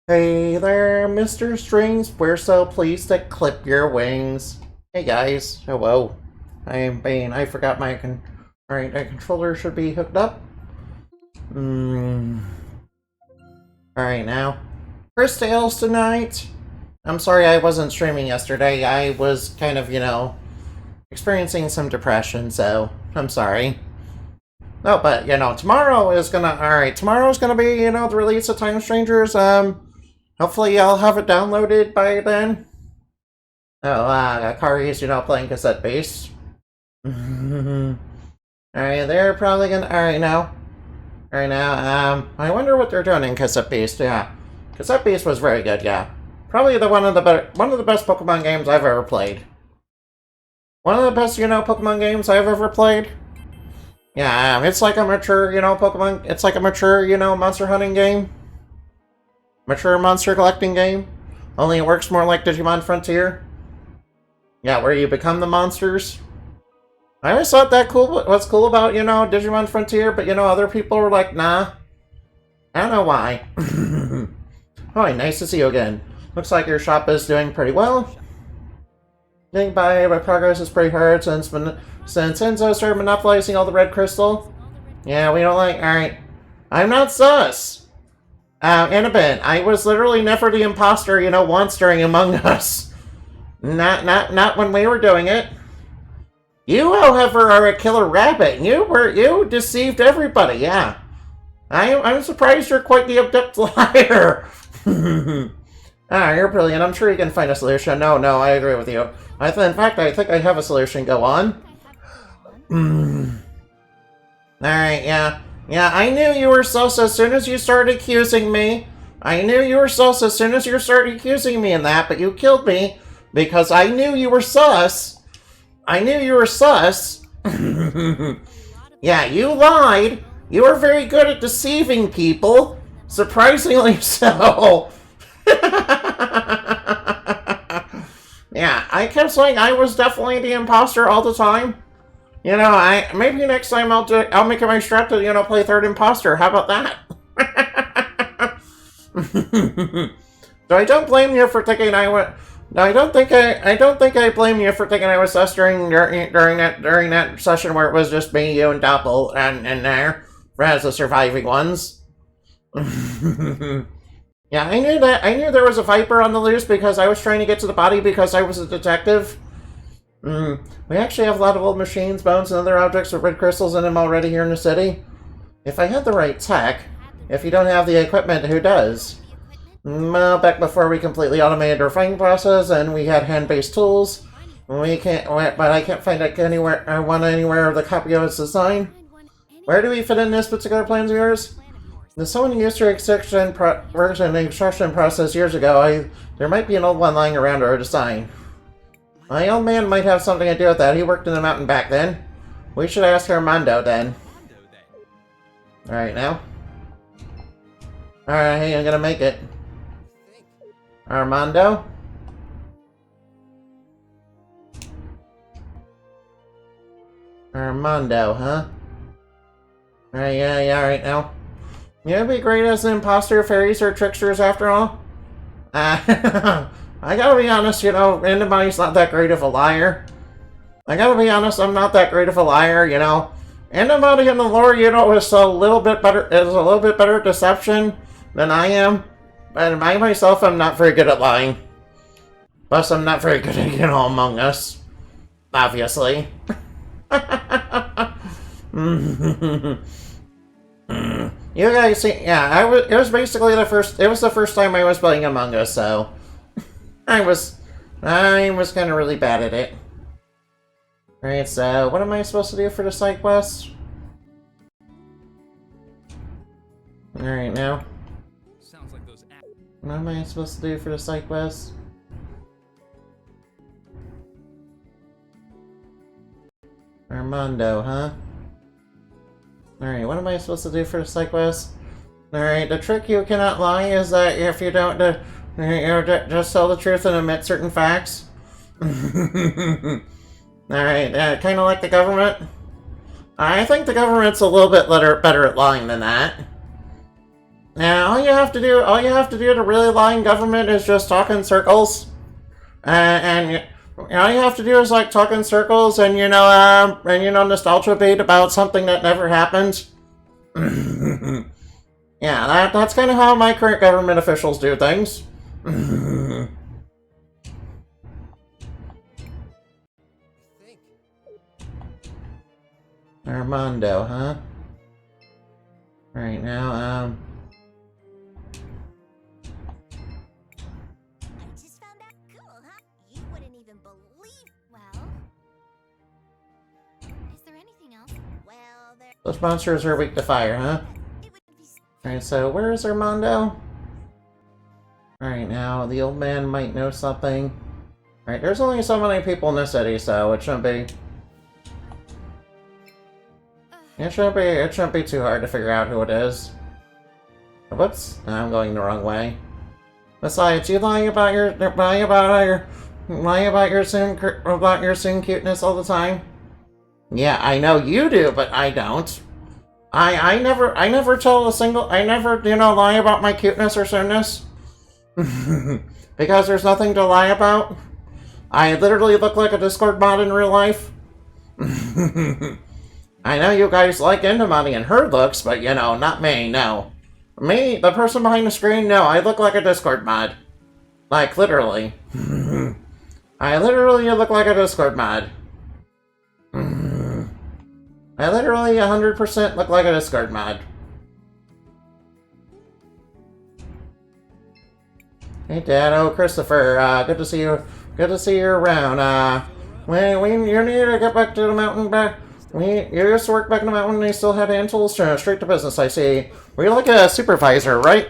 Hey there, Mr. Strings. We're so pleased to clip your wings. Hey guys, hello. I am Bane. I forgot my Alright, my controller should be hooked up. Alright now. First tales tonight. I'm sorry I wasn't streaming yesterday. I was kind of, experiencing some depression, so I'm sorry. No, but, tomorrow's gonna be, the release of Time Strangers. Hopefully I'll have it downloaded by then. Oh, Cris, playing cassette bass. Alright, they're probably gonna... Alright now, I wonder what they're doing in cassette bass, yeah. Cassette bass was very good, yeah. Probably one of the best Pokemon games I've ever played. One of the best, Pokemon games I've ever played. Yeah, it's like a mature, Pokemon... It's like a mature, monster hunting game. Mature monster collecting game. Only it works more like Digimon Frontier. Yeah, where you become the monsters. I always thought that what's cool about, Digimon Frontier, but, other people were like, nah. I don't know why. Oh, nice to see you again. Looks like your shop is doing pretty well. Getting by, but progress is pretty hard since Enzo started monopolizing all the red crystal. Yeah, we don't like... Alright. I'm not sus! Annabelle, I was literally never the imposter, once during Among Us. Not when we were doing it. You, however, are a killer rabbit. You deceived everybody, yeah. I'm surprised you're quite the adept liar. You're brilliant. I'm sure you can find a solution. No, I agree with you. In fact, I think I have a solution. Go on. Alright, yeah. Yeah, I knew you were sus as soon as you started accusing me. I knew you were sus as soon as you started accusing me in that, but you killed me because I knew you were sus. I knew you were sus. Yeah, you lied. You were very good at deceiving people. Surprisingly so. Yeah, I kept saying I was definitely the imposter all the time. Maybe next time I'll make it my strat to, play third imposter. How about that? So I don't blame you for thinking I was... No, I don't think I blame you for thinking I was sus during that session where it was just me, you, and Doppel and there as the surviving ones. Yeah, I knew that. I knew there was a Viper on the loose because I was trying to get to the body because I was a detective. We actually have a lot of old machines, bones, and other objects with red crystals in them already here in the city. If I had the right tech, if you don't have the equipment, who does? Well, back before we completely automated our refining process and we had hand-based tools, but I can't find anywhere of the copy of its design. Where do we fit in this particular plan of yours? There's someone used to extraction process years ago. There might be an old one lying around our design. My old man might have something to do with that. He worked in the mountain back then. We should ask Armando then. Alright, now. Alright, hey, I'm gonna make it. Armando? Armando, huh? Alright, yeah, alright now. You'd be great as an imposter, fairies, or tricksters after all. I gotta be honest, anybody's not that great of a liar. I gotta be honest, I'm not that great of a liar, Anybody in the lore, is a little bit better at deception than I am. And I myself am not very good at lying. Plus, I'm not very good at, Among Us. Obviously. You guys see, yeah, it was basically the first time I was playing Among Us, so... I was kind of really bad at it. Alright, so what am I supposed to do for the side quest? Alright, now. What am I supposed to do for the side quest? Armando, huh? Alright, what am I supposed to do for the side quest? Alright, the trick you cannot lie is that if you don't just tell the truth and omit certain facts. Alright, kind of like the government. I think the government's a little bit better at lying than that. Now, all you have to do to really lie in government is just talk in circles. And all you have to do is like talk in circles and nostalgia bait about something that never happened. Yeah, that's kind of how my current government officials do things. Armando, huh? Right now, I just found out. Cool, huh? You wouldn't even believe. Well, is there anything else? Well, there. those monsters are weak to fire, huh? It would be. Alright, so where is Armando? Alright, now the old man might know something. Alright, there's only so many people in the city, so it shouldn't be. It shouldn't be too hard to figure out who it is. Whoops, I'm going the wrong way. Besides, you lie about your soon cuteness all the time. Yeah, I know you do, but I don't. I never lie about my cuteness or soonness. Because there's nothing to lie about. I literally look like a Discord mod in real life. I know you guys like Endomani and her looks, but not me, no. Me, the person behind the screen, no, I look like a Discord mod. Like, literally. I literally look like a Discord mod. I literally 100% look like a Discord mod. Hey Dad, oh Christopher, good to see you. Good to see you around. You need to get back to the mountain back. You used to work back in the mountain and you still had hand tools? Straight to business, I see. Were you like a supervisor, right?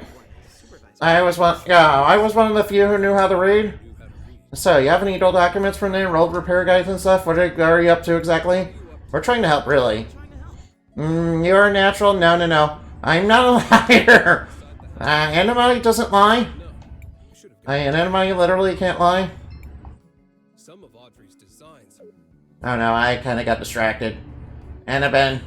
I was one of the few who knew how to read. So, you have any old documents from the enrolled repair guides and stuff? What are you up to exactly? We're trying to help, really. You're a natural? No. I'm not a liar! Anybody doesn't lie? Anybody literally can't lie? Some of Audrey's designs. Oh no, I kinda got distracted. Annabelle.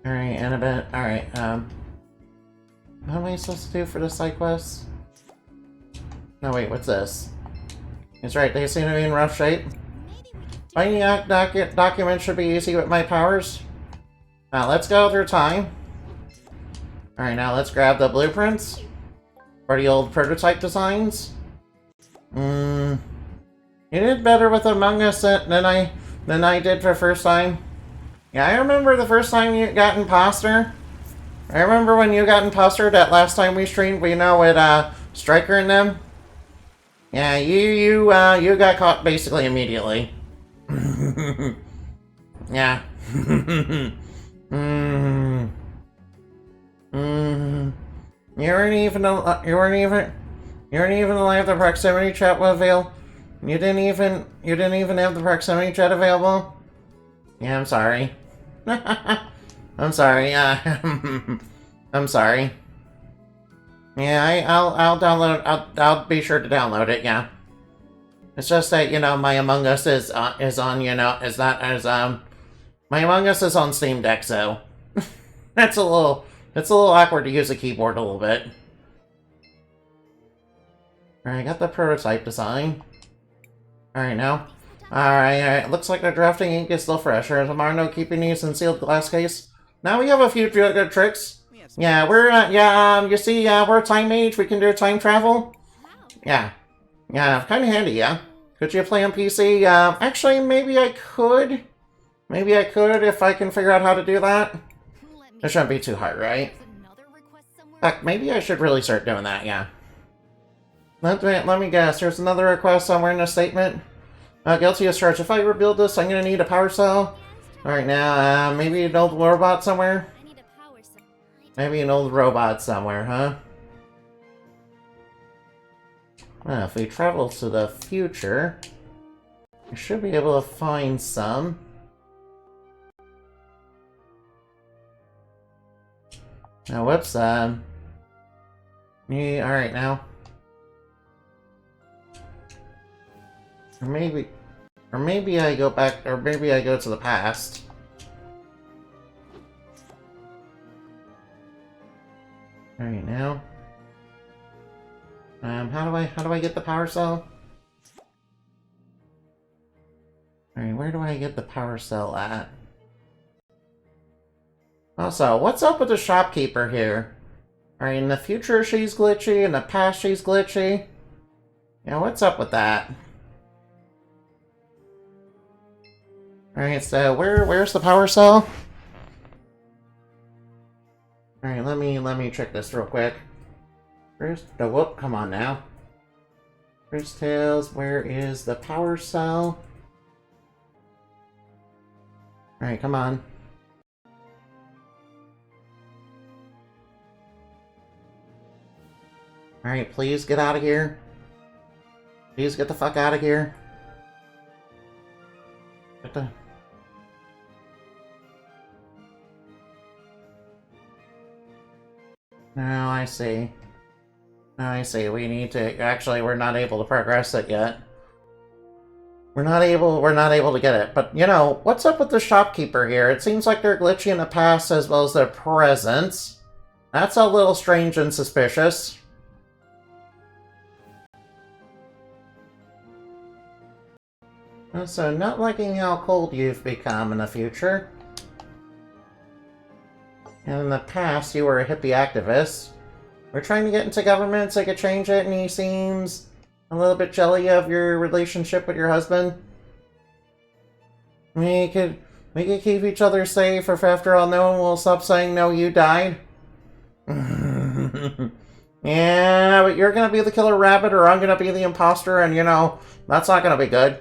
Alright, Annabelle. Alright, what am I supposed to do for the side quests? No, wait, what's this? That's right, they seem to be in rough shape. Finding documents should be easy with my powers. Now, let's go through time. Alright, now let's grab the blueprints. For the old prototype designs. You did better with Among Us than I did for the first time. Yeah, I remember the first time you got imposter. I remember when you got imposter that last time we streamed, with Striker and them. Yeah, you got caught basically immediately. Yeah. You weren't even alive. The proximity chat was available. You didn't even have the proximity chat available. Yeah, I'm sorry. I'm sorry. I'm sorry. Yeah, I'll download. I'll be sure to download it. Yeah. It's just that my Among Us is on my Among Us is on Steam Deck, so it's a little awkward to use a keyboard a little bit. Alright, I got the prototype design. Alright, now. Alright, looks like the drafting ink is still fresh. Is Marno keeping these in sealed glass case? Now we have a few good tricks. Yeah, we're, you see, we're a time mage. We can do time travel. Yeah. Yeah, kind of handy, yeah. Could you play on PC? Actually, maybe I could. Maybe I could if I can figure out how to do that. It shouldn't be too hard, right? Heck, maybe I should really start doing that, yeah. Let me guess, there's another request somewhere in the statement. Guilty as charged. If I rebuild this, I'm gonna need a power cell. Alright, now, maybe an old robot somewhere? Maybe an old robot somewhere, huh? Well, if we travel to the future, we should be able to find some. Now, whoops, alright now. Or maybe... Or maybe I go back... Or maybe I go to the past. Alright, now... how do I get the power cell? Alright, where do I get the power cell at? Also, what's up with the shopkeeper here? Alright, in the future she's glitchy, in the past she's glitchy. Yeah, what's up with that? Alright, so where's the power cell? Alright, let me check this real quick. Where's the whoop? Come on now. Where's Tails? Where is the power cell? Alright, come on. Alright, please get out of here. Please get the fuck out of here. Get the... No, I see. No, I see. We need to... Actually, we're not able to progress it yet. We're not able to get it. But, you know, what's up with the shopkeeper here? It seems like they're glitchy in the past as well as their present. That's a little strange and suspicious. So, not liking how cold you've become in the future. And in the past, you were a hippie activist. We're trying to get into government so I could change it, and he seems a little bit jelly of your relationship with your husband. We could keep each other safe if after all no one will stop saying no, you died. Yeah, but you're gonna be the killer rabbit or I'm gonna be the imposter, and you know, that's not gonna be good.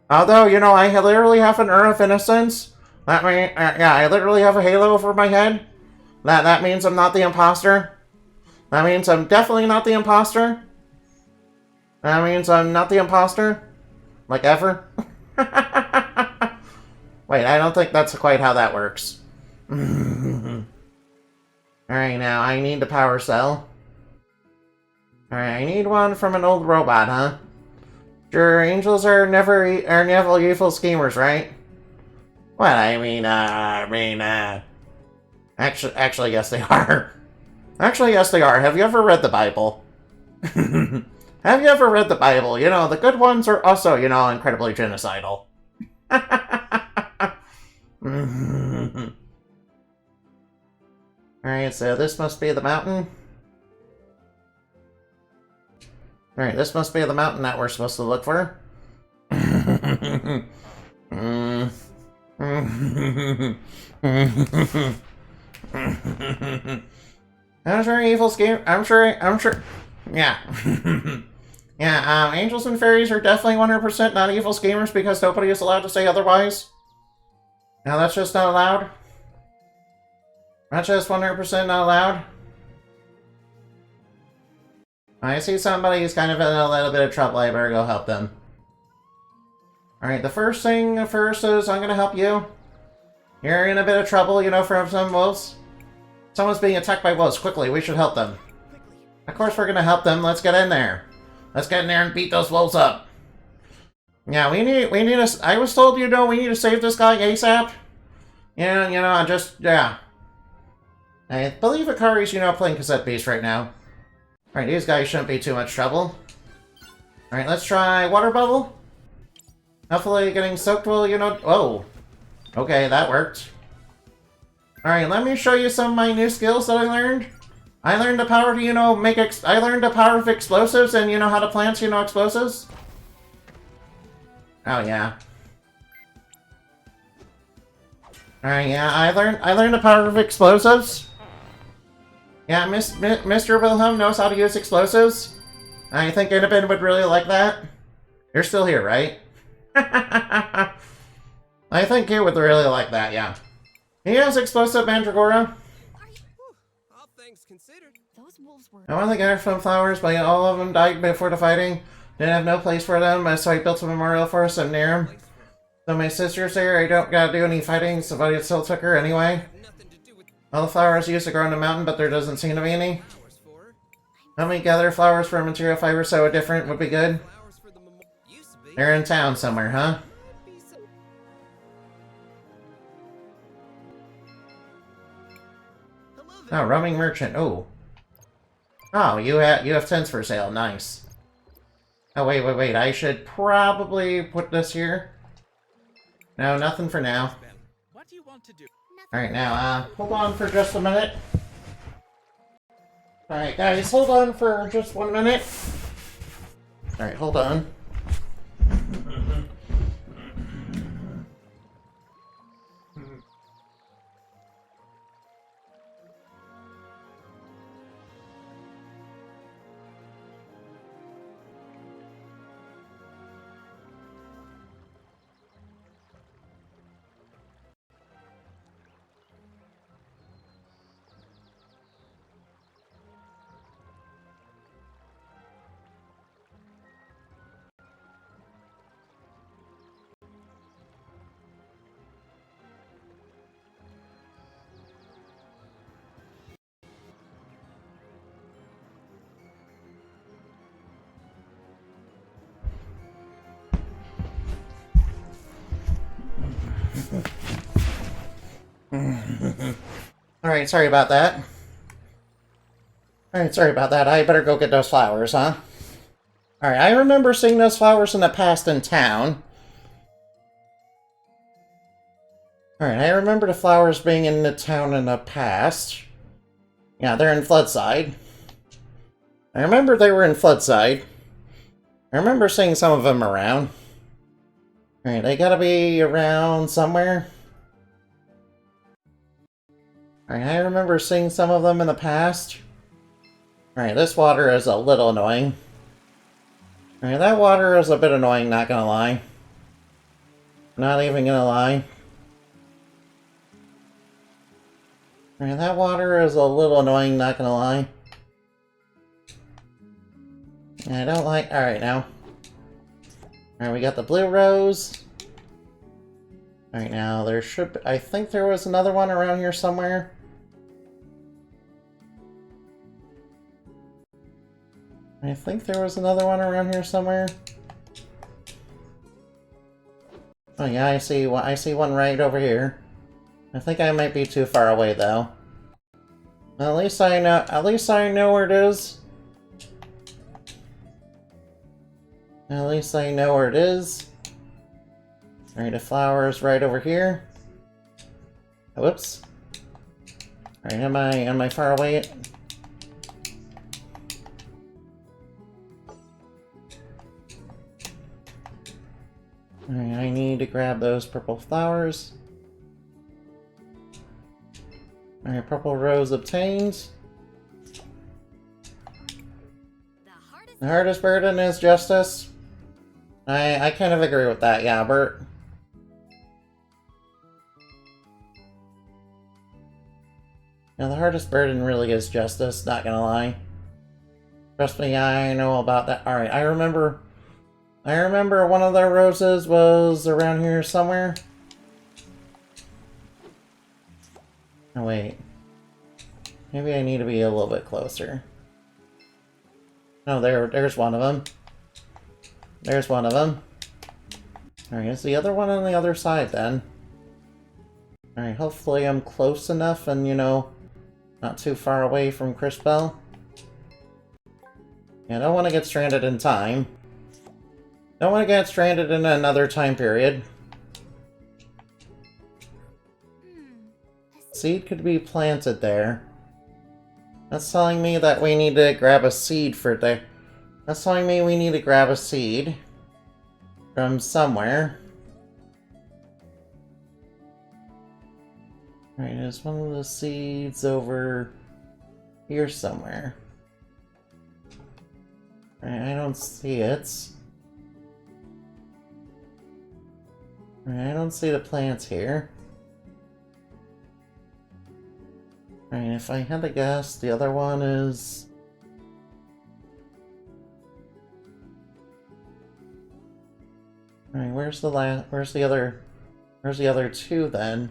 Although, you know, I literally have an Urn of Innocence. That mean, yeah, I literally have a halo over my head. That means I'm not the imposter. That means I'm definitely not the imposter. That means I'm not the imposter. Like, ever. Wait, I don't think that's quite how that works. Alright, now, I need the power cell. Alright, I need one from an old robot, huh? Sure, angels are never evil schemers, right? Well, actually, yes, they are. Actually, yes, they are. Have you ever read the Bible? Have you ever read the Bible? You know, the good ones are also, you know, incredibly genocidal. Alright, so this must be the mountain. Alright, this must be the mountain that we're supposed to look for. I'm sure evil scheme. I'm sure. Yeah. Yeah, angels and fairies are definitely 100% not evil schemers because nobody is allowed to say otherwise. Now that's just not allowed. That's just 100% not allowed. I see somebody who's kind of in a little bit of trouble. I better go help them. Alright, the first thing first is I'm gonna help you. You're in a bit of trouble, you know, from some wolves. Someone's being attacked by wolves. Quickly, we should help them. Of course we're gonna help them. Let's get in there. Let's get in there and beat those wolves up. Yeah, we need to... I was told, you know, we need to save this guy ASAP. Yeah, you know, yeah. I believe Akari's, you know, playing Cassette Beast right now. Alright, these guys shouldn't be too much trouble. Alright, let's try Water Bubble. Hopefully getting soaked will, you know... Oh. Okay, that worked. Alright, let me show you some of my new skills that I learned. I learned the power to, you know, I learned the power of explosives and, you know, how to plant, you know, explosives. Oh, yeah. Alright, yeah, I learned the power of explosives. Yeah, Mr. Wilhelm knows how to use explosives. I think Innabin would really like that. You're still here, right? I think he would really like that, yeah. He has explosive Mandragora. All things considered. Those wolves were... I want to get some flowers, but all of them died before the fighting. Didn't have no place for them, so I built a memorial for us near him. So my sister's there, I don't gotta do any fighting, so I still took her anyway. All the flowers used to grow in the mountain, but there doesn't seem to be any. Help me gather flowers for a material fiber so a different would be good. They're in town somewhere, huh? Might be some- Hello there. Oh, roaming merchant. Oh. Oh, you have tents for sale. Nice. Oh, wait. I should probably put this here. No, nothing for now. What do you want to do? Alright, now, hold on for just a minute. Alright, guys, hold on for just 1 minute. Alright, hold on. Alright, sorry about that. Alright, sorry about that. I better go get those flowers, huh? Alright, I remember seeing those flowers in the past in town. Alright, I remember the flowers being in the town in the past. Yeah, they're in Floodside. I remember they were in Floodside. I remember seeing some of them around. Alright, they gotta be around somewhere. Alright, I remember seeing some of them in the past. Alright, this water is a little annoying. Alright, that water is a bit annoying, not gonna lie. Not even gonna lie. Alright, that water is a little annoying, not gonna lie. I don't like... Alright, now. Alright, we got the blue rose. Alright, now, there should be... I think there was another one around here somewhere. I think there was another one around here somewhere. Oh yeah, I see one right over here. I think I might be too far away though. At least I know where it is. At least I know where it is. Alright, the flower is right over here. Oh, whoops. Alright, am I far away? Alright, I need to grab those purple flowers. Alright, purple rose obtained. The hardest burden is justice. I kind of agree with that, yeah, Bert. Yeah, the hardest burden really is justice, not gonna lie. Trust me, I know about that. Alright, I remember one of their roses was around here somewhere. Oh, wait. Maybe I need to be a little bit closer. Oh, there's one of them. There's one of them. Alright, is the other one on the other side then? Alright, hopefully I'm close enough and, you know, not too far away from Crispell. Yeah, I don't want to get stranded in time. Don't want to get stranded in another time period. Seed could be planted there. That's telling me that we need to grab a seed for the... That's telling me we need to grab a seed from somewhere. Alright, there's one of the seeds over here somewhere. Alright, I don't see it. Alright, I don't see the plants here. Alright, if I had to guess, the other one is... Alright, where's the other two then?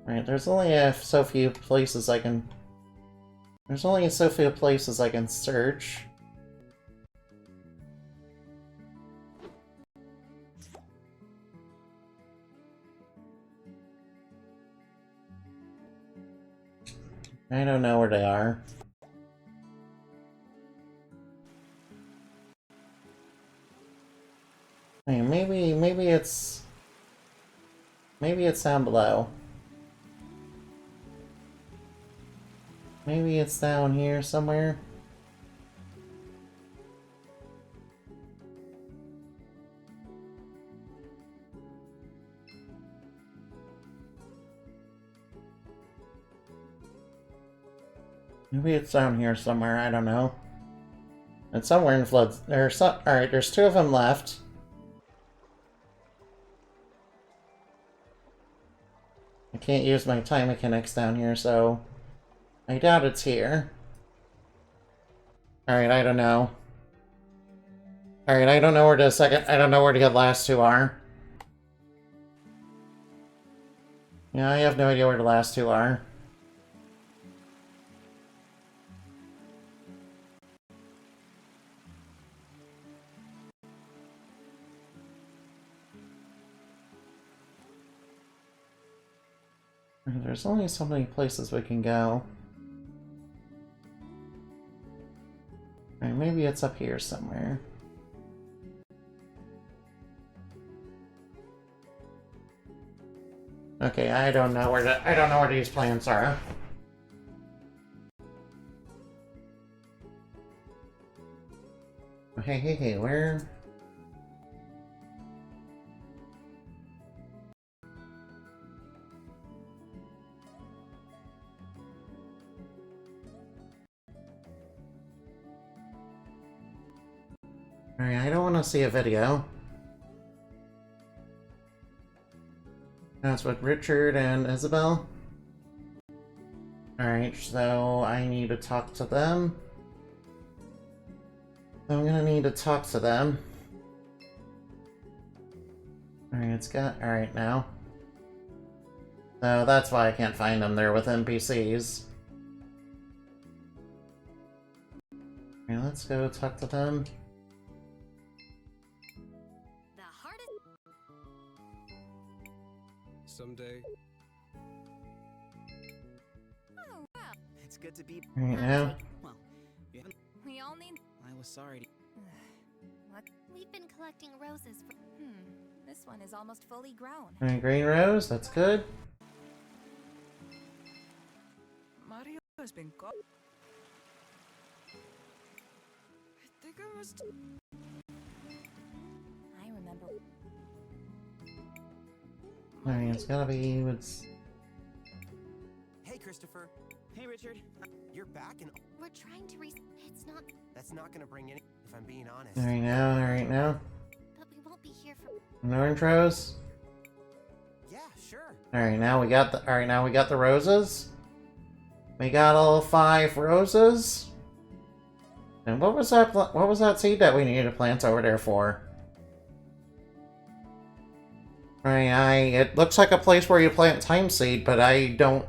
Alright, there's only so few places I can... There's only so few places I can search. I don't know where they are. Hey, maybe it's down below. Maybe it's down here somewhere. Maybe it's down here somewhere, I don't know. It's somewhere in floods. Alright, there's 2 of them left. I can't use my time mechanics down here, so I doubt it's here. Alright, I don't know. Alright, I don't know where the last 2 are. Yeah, I have no idea where the last 2 are. There's only so many places we can go. Alright, maybe it's up here somewhere. Okay, I don't know where these plants are. Hey, where? Alright, I don't want to see a video. That's with Richard and Isabel. Alright, so I need to talk to them. I'm gonna need to talk to them. Alright now. So that's why I can't find them. They're with NPCs. Alright, let's go talk to them. The hardest. Someday. Oh, wow. It's good to be. Alright now. Well, you haven't. We all need. I was sorry to. What? We've been collecting roses for. This one is almost fully grown. Alright, green rose, that's good. Mario has been gone. I think I must. I remember. Alright, it's gotta be. Hey, Christopher. Hey, Richard. You're back and We're trying to It's not. that's not gonna bring any, if I'm being honest. Alright now. But we won't be here for. An orange rose. Yeah, sure. Alright, now we got the roses. We got all 5 roses. And what was that seed that we needed to plant over there for? It looks like a place where you plant time seed, but I don't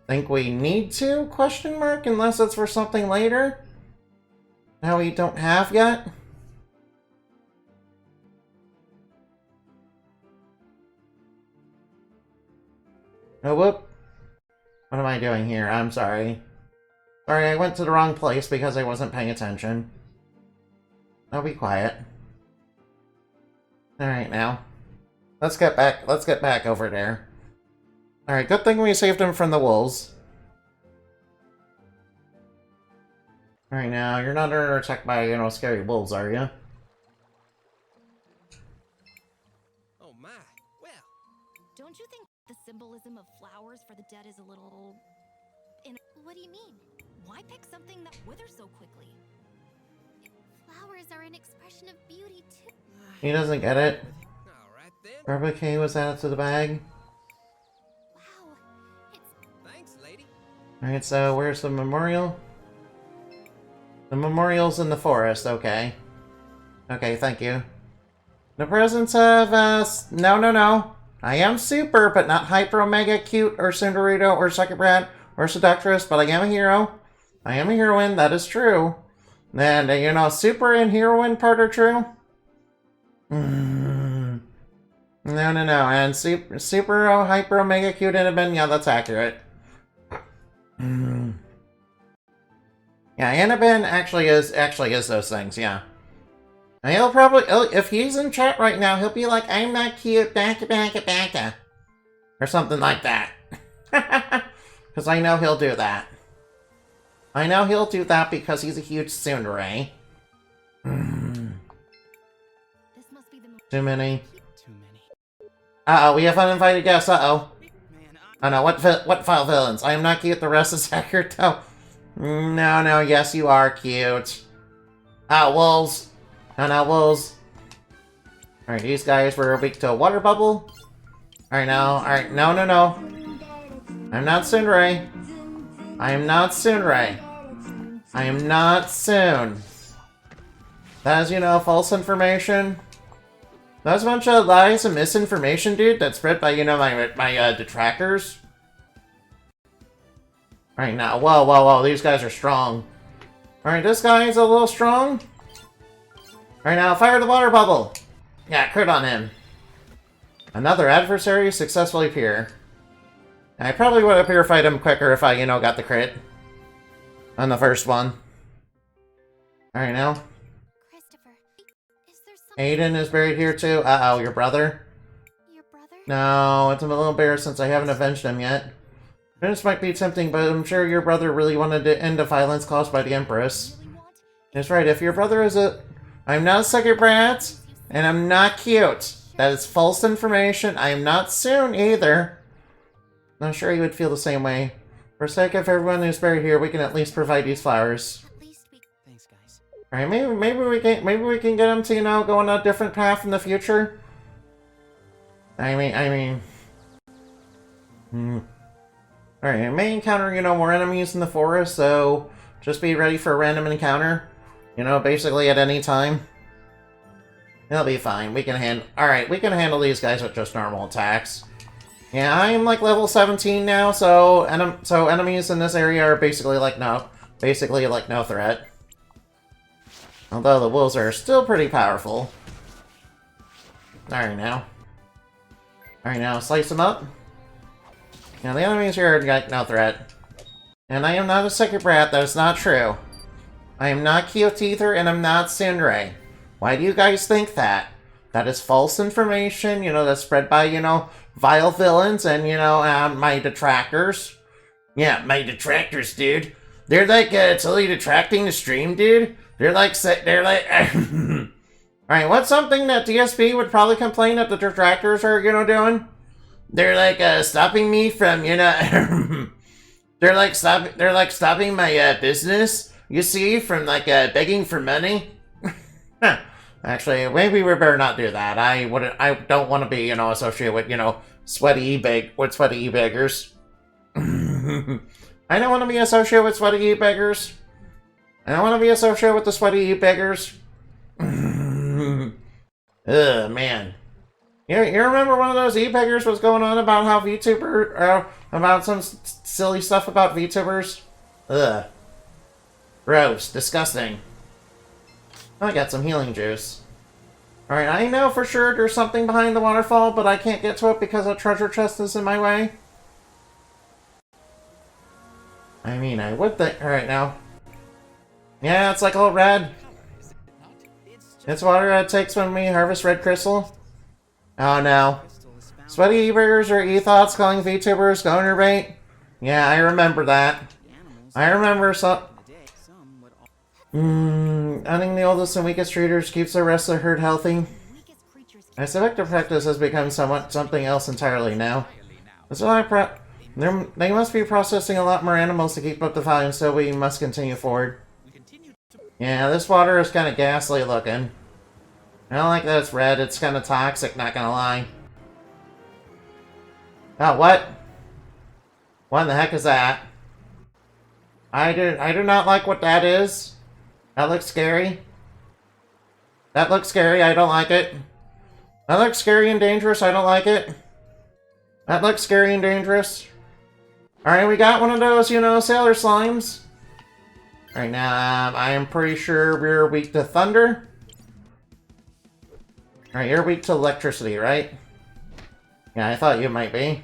think we need to, question mark, unless it's for something later. Now we don't have yet. Oh, whoop. What am I doing here? I'm sorry. Sorry, I went to the wrong place because I wasn't paying attention. I'll be quiet. Alright now. Let's get back over there. Alright, good thing we saved him from the wolves. Alright now, you're not under attack by, scary wolves, are you? Oh my. Well. Don't you think the symbolism of flowers for the dead is a little. What do you mean? Why pick something that withers so quickly? Flowers are an expression of beauty too. He doesn't get it. All right then. Barbecue was added to the bag. Wow, it's. Thanks, lady. Alright, so where's the memorial? The memorial's in the forest, okay. Okay, thank you. The presence of, no. I am super, but not hyper omega cute or Cinderito or Sucker Brat or Seductress, but I am a hero. I am a heroine, that is true. And, super and heroine part are true? No. And super hyper omega cute and yeah, that's accurate. Hmm. Yeah, Annabin actually is those things, yeah. And he'll probably, if he's in chat right now, he'll be like, I'm not cute, backa. Or something like that. Because I know he'll do that. I know he'll do that because he's a huge tsundere. This must be the Too many. Too many. Uh-oh, we have uninvited guests, uh-oh. Man, Oh no, what file villains? I am not cute, the rest is accurate, though. No, yes you are cute. Ah, wolves. No, wolves. Alright, these guys were weak to a water bubble. Alright, no. I'm not tsundere. I am not tsundere. I am not soon. That is, false information. That's a bunch of lies and misinformation, dude, that's spread by, my detractors. Alright, now, whoa, these guys are strong. Alright, this guy's a little strong. Alright, now, fire the water bubble! Yeah, crit on him. Another adversary successfully appear. I probably would have purified him quicker if I, got the crit. On the first one. Alright, now. Christopher, is there something? Aiden is buried here too. Uh-oh, your brother? Your brother? No, it's a little embarrassed since I haven't avenged him yet. This might be tempting, but I'm sure your brother really wanted to end the violence caused by the Empress. Really want? That's right, if your brother is a... I'm not a second brat, and I'm not cute. That is false information. I am not soon either. I'm sure you would feel the same way. For the sake of everyone who's buried here, we can at least provide these flowers. At least we. Thanks, guys. Alright, maybe we can get him to, go on a different path in the future. Alright, I may encounter, more enemies in the forest, so just be ready for a random encounter. Basically at any time. It'll be fine. We can handle these guys with just normal attacks. Yeah, I am like level 17 now, so enemies in this area are basically like no threat. Although the wolves are still pretty powerful. Alright now, slice them up. Now the enemies here are like no threat. And I am not a second brat, that is not true. I am not cute either, and I'm not tsundere. Why do you guys think that? That is false information, that's spread by, vile villains and, my detractors. Yeah, my detractors, dude. They're like, totally detracting the stream, dude. They're like... Alright, what's something that DSP would probably complain that the detractors are, doing? They're like, stopping me from, they're like stopping my, business, you see, from, like, begging for money. Actually, maybe we better not do that. I don't want to be, associated with, sweaty e-beggars. I don't want to be associated with sweaty e-beggars. I don't want to be associated with the sweaty e-beggars. Ugh, man. You remember one of those e-beggars was going on about how about some silly stuff about VTubers? Ugh. Gross. Disgusting. I got some healing juice. Alright, I know for sure there's something behind the waterfall, but I can't get to it because a treasure chest is in my way. I would think... Alright, now. Yeah, it's like all red. It's water that takes when we harvest red crystal. Oh no. Sweaty e-burgers or e-thoughts calling VTubers goner bait? Yeah, I remember that. I remember some... Hunting the oldest and weakest treaters keeps the rest of the herd healthy. I suspect the practice has become something else entirely now. That's why they must be processing a lot more animals to keep up the volume, so we must continue forward. Yeah, this water is kind of ghastly looking. I don't like that it's red, it's kind of toxic, not gonna lie. Oh, what? What in the heck is that? I do not like what that is. That looks scary. That looks scary, I don't like it. That looks scary and dangerous, I don't like it. That looks scary and dangerous. Alright, we got one of those, sailor slimes. Alright, now, I am pretty sure we're weak to thunder. Alright, you're weak to electricity, right? Yeah, I thought you might be.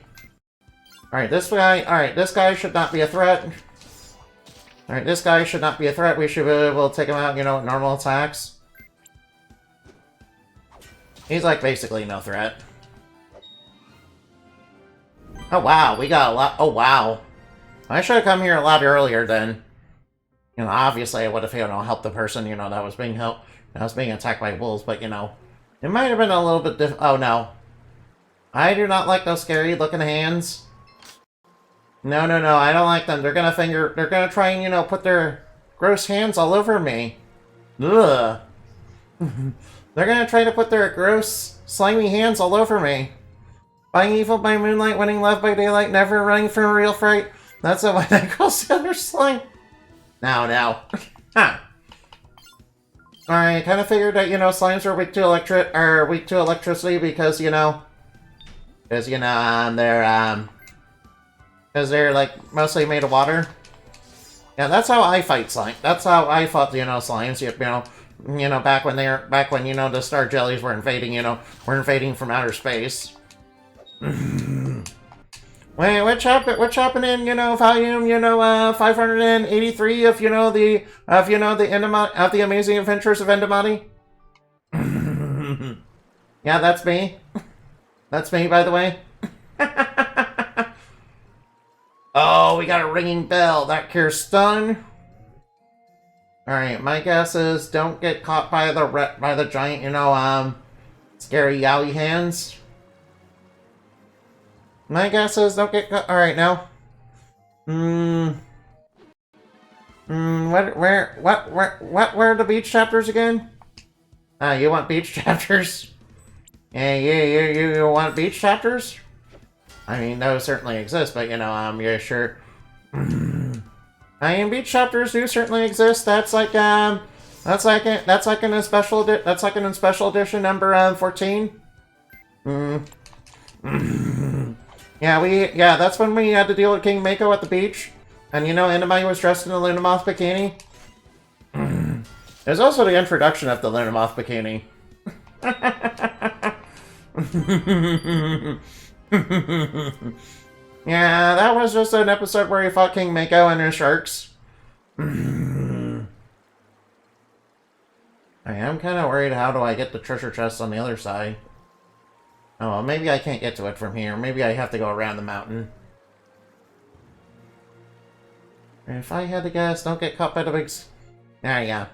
Alright, this guy should not be a threat. Alright, this guy should not be a threat. We should be able to take him out, you know, with normal attacks. He's like basically no threat. Oh wow, we got a lot. Oh wow. I should have come here a lot earlier then. You know, obviously I would have, you know, helped the person, you know, that was being attacked by wolves, but you know, it might have been a little bit oh no. I do not like those scary looking hands. No, no, no, I don't like them. They're gonna try and, you know, put their gross hands all over me. Ugh. They're gonna try to put their gross, slimy hands all over me. Buying evil by moonlight, winning love by daylight, never running from a real fright. That's what I call silver slime. Now. Huh. I kind of figured that, you know, slimes are weak to electricity because, you know, because they're like mostly made of water. Yeah, that's how I fight slime. That's how I fought, you know, slimes. You know, back when you know the star jellies were invading, you know, from outer space. Wait, what's happening? You know, volume, you know, 583 of the Amazing Adventures of Endemati. Yeah, that's me. That's me, by the way. Oh, we got a ringing bell. That cures stun. Alright, my guess is don't get caught by the giant, you know, scary yowie hands. My guess is don't get caught. Alright, now. Where are the beach chapters again? You want beach chapters? Yeah, you want beach chapters? I mean, those certainly exist, but you know, yeah, sure. I mean, beach chapters do certainly exist. That's like in a special edition number 14. Yeah, that's when we had to deal with King Mako at the beach, and you know, Enemy was dressed in a Lunamoth bikini. There's also the introduction of the Lunamoth bikini. Yeah, that was just an episode where he fought King Mako and his sharks. I am kind of worried, how do I get the treasure chest on the other side? Oh, well, maybe I can't get to it from here. Maybe I have to go around the mountain. If I had to guess, don't get caught by the big... There you go.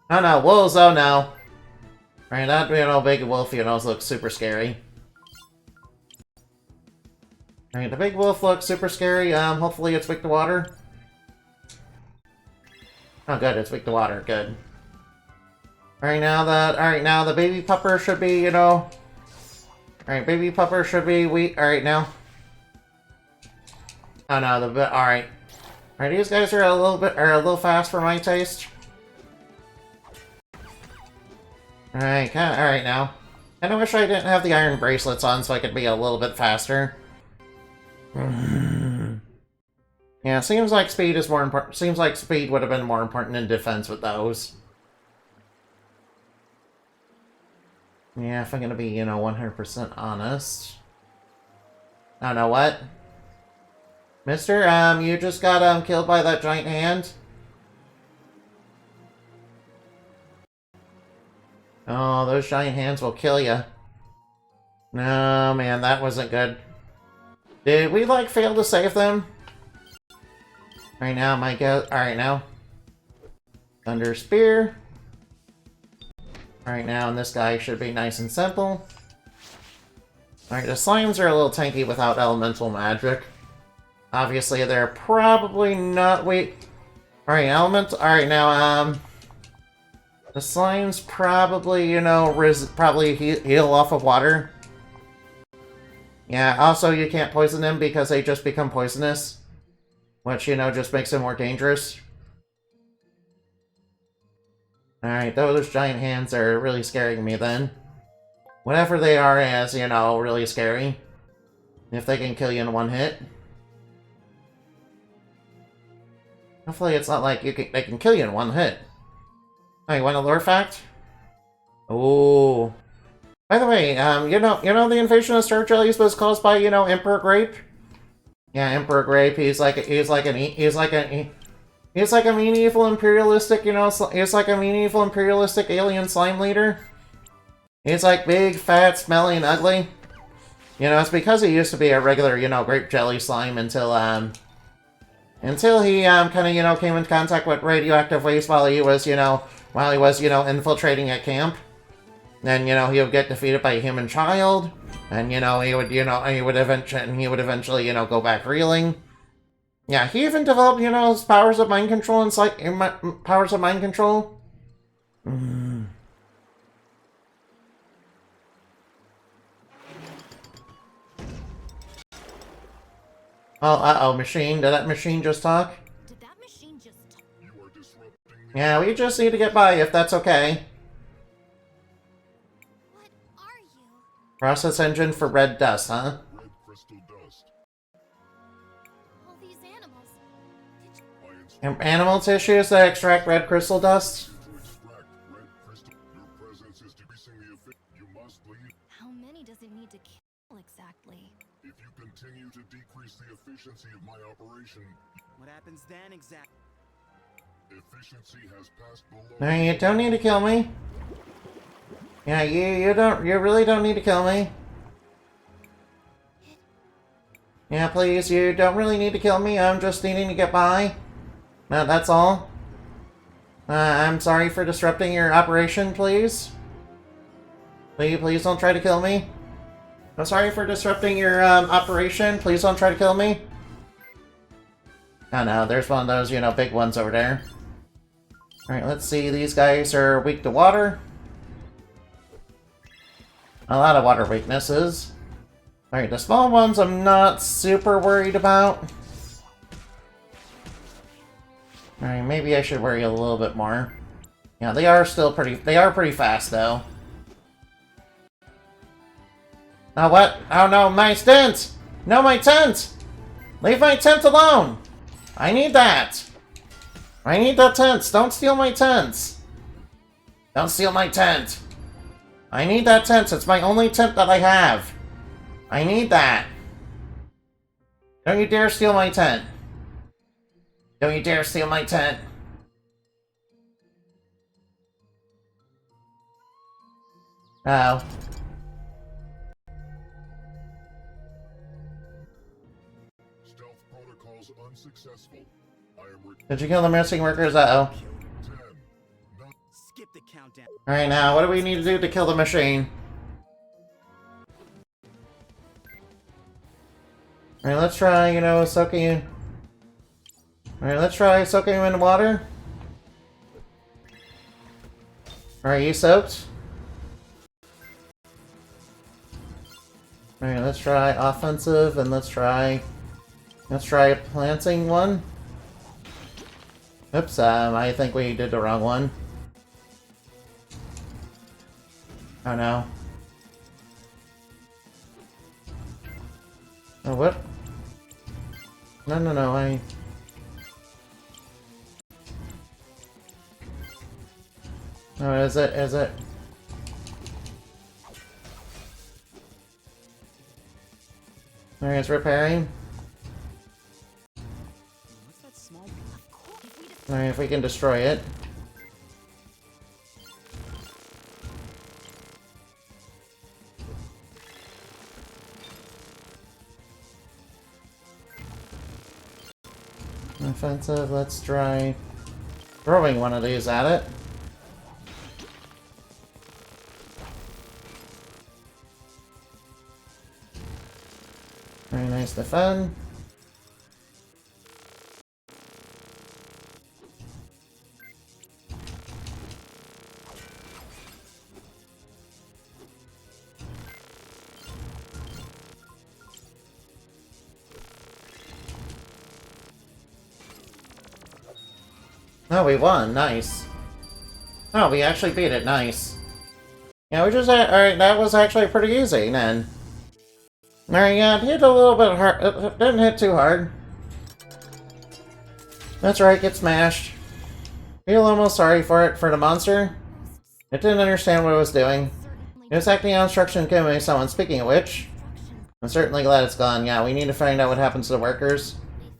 Oh no, wolves, oh no. Right, that, you know, big wolf, you know, looks super scary. Alright, the big wolf looks super scary. Hopefully it's weak to water. Oh, good, it's weak to water. Good. Alright, now the baby pupper should be, you know... Alright, baby pupper should be weak. Alright, now. Oh, no, alright. Alright, these guys are a little fast for my taste. Alright, alright now. Kinda wish I didn't have the iron bracelets on so I could be a little bit faster. Yeah, seems like speed is more important. Seems like speed would have been more important in defense with those. Yeah, if I'm gonna be, you know, 100% honest. Oh, no, what? Mister, you just got, killed by that giant hand? Oh, those giant hands will kill you. No, man, that wasn't good. Did we, like, fail to save them? Right now, my guess. Alright, now. Thunder Spear. Alright, now, and this guy should be nice and simple. Alright, the slimes are a little tanky without elemental magic. Obviously, they're probably not weak. Alright, alright, now, the slimes probably, you know, probably heal off of water. Yeah, also you can't poison them because they just become poisonous. Which, you know, just makes them more dangerous. Alright, those giant hands are really scaring me then. Whatever they are is, you know, really scary. If they can kill you in one hit. Hopefully it's not like they can kill you in one hit. Oh, you want a lore fact? Oh. By the way, you know the invasion of star jellies was caused by, you know, Emperor Grape? Yeah, Emperor Grape. He's like a medieval imperialistic, he's like a medieval imperialistic alien slime leader. He's like big, fat, smelly, and ugly. It's because he used to be a regular, grape jelly slime until he kind of, came in contact with radioactive waste while he was, infiltrating a camp. Then, he would get defeated by a human child, and, he would eventually, go back reeling. Yeah, he even developed, his powers of mind control and powers of mind control. Oh, uh-oh, machine. Did that machine just talk? Did that machine just talk? Yeah, we just need to get by, if that's okay. What are you? Process engine for red dust, huh? Red crystal dust. All these animals. Did you... Animal tissues that extract red crystal dust? To extract red crystal, your presence is decreasing the effect. You must leave. How many does it need to kill exactly? If you continue to decrease the efficiency of my operation, What happens then exactly? efficiency has passed below. No, you don't need to kill me. Yeah, you really don't need to kill me. Yeah, please, you don't really need to kill me. I'm just needing to get by. No, that's all. I'm sorry for disrupting your operation, please. Please don't try to kill me. I'm sorry for disrupting your operation. Please don't try to kill me. Oh no, there's one of those, big ones over there. Alright, let's see. These guys are weak to water. A lot of water weaknesses. Alright, the small ones I'm not super worried about. Alright, maybe I should worry a little bit more. Yeah, they are pretty fast though. Oh, what? Oh no, my tent! No, my tent! Leave my tent alone! I need that! I need that tent! Don't steal my tent! Don't steal my tent! I need that tent! It's my only tent that I have! I need that! Don't you dare steal my tent! Don't you dare steal my tent! Oh. Stealth protocols unsuccessful. I am Did you kill the missing workers? Uh-oh. 10. Not Skip the countdown. Alright, now, what do we need to do to kill the machine? Alright, let's try, soaking you. Alright, let's try soaking him in water. Alright, you soaked? Alright, let's try offensive, and let's try planting one. Oops, I think we did the wrong one. Oh no. Oh, what? No, I... Oh, is it? Alright, it's repairing. What's that small? Of course, if we just... Alright, if we can destroy it. Offensive, let's try throwing one of these at it. Very nice defend. Oh, we won. Nice. Oh, we actually beat it. Nice. Yeah, we just... Alright, that was actually pretty easy, then. Alright, yeah, it hit a little bit hard. It didn't hit too hard. That's right, get smashed. Feel almost sorry for it, for the monster. It didn't understand what it was doing. It was acting on instruction given by someone. Speaking of which... I'm certainly glad it's gone. Yeah, we need to find out what happens to the workers.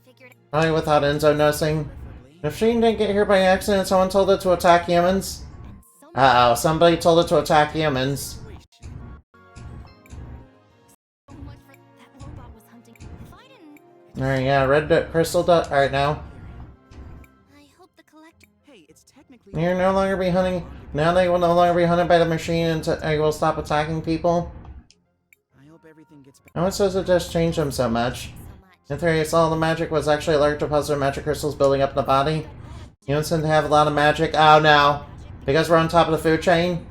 We figured Probably without Enzo noticing. The machine didn't get here by accident. Someone told it to attack humans. and so Uh-oh, somebody told it to attack humans. much for that robot was hunting. If I didn't, Alright, yeah, red crystal dot. Alright, now. I hope the collector. Hey, it's technically. You'll no longer be hunting. Now they will no longer be hunted by the machine and they will stop attacking people. I hope everything gets better. No one says it just changed them so much. So much. In theory, it's all the magic was actually a large deposit of magic crystals building up in the body. Humans tend to have a lot of magic. Oh no. Because we're on top of the food chain?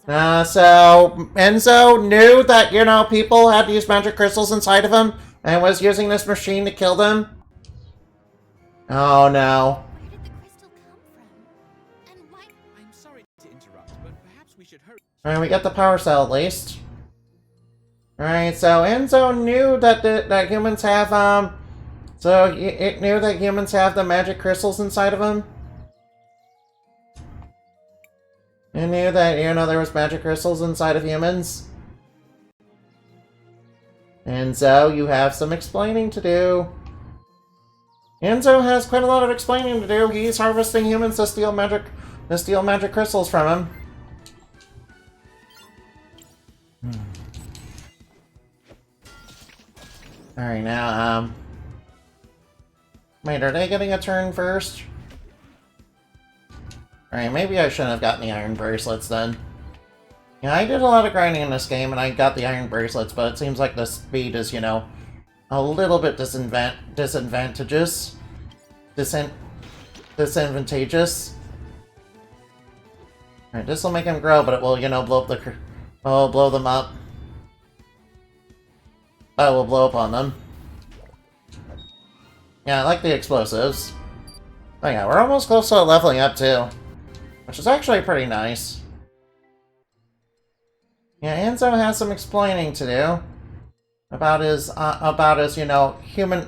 So Enzo knew that, you know, people had these magic crystals inside of them and was using this machine to kill them? Oh no. Where did the crystal come from? And why? I'm sorry to interrupt, but perhaps we should hurry. Alright, we got the power cell at least. Alright, so Enzo knew that that humans have, so it knew that humans have the magic crystals inside of them? It knew that, you know, there was magic crystals inside of humans? Enzo, you have some explaining to do. Enzo has quite a lot of explaining to do. He's harvesting humans to steal magic crystals from him. Alright, now, wait, are they getting a turn first? Alright, maybe I shouldn't have gotten the iron bracelets then. Yeah, I did a lot of grinding in this game and I got the iron bracelets, but it seems like the speed is, you know, a little bit disadvantageous. Disadvantageous. Alright, this will make him grow, but it will, you know, blow them up. I will blow up on them. Yeah, I like the explosives. Oh yeah, we're almost close to leveling up too. Which is actually pretty nice. Yeah, Enzo has some explaining to do. About his, you know, human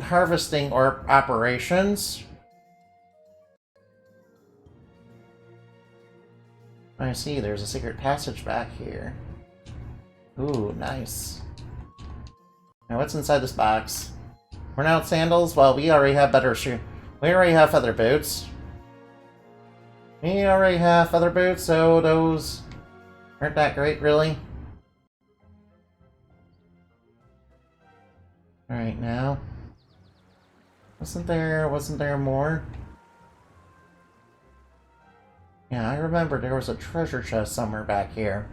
harvesting or operations. I see, there's a secret passage back here. Ooh, nice. Now, what's inside this box? Worn out sandals? Well, we already have better shoe. We already have feather boots. We already have feather boots, so those aren't that great, really. Alright, now. Wasn't there more? Yeah, I remember there was a treasure chest somewhere back here.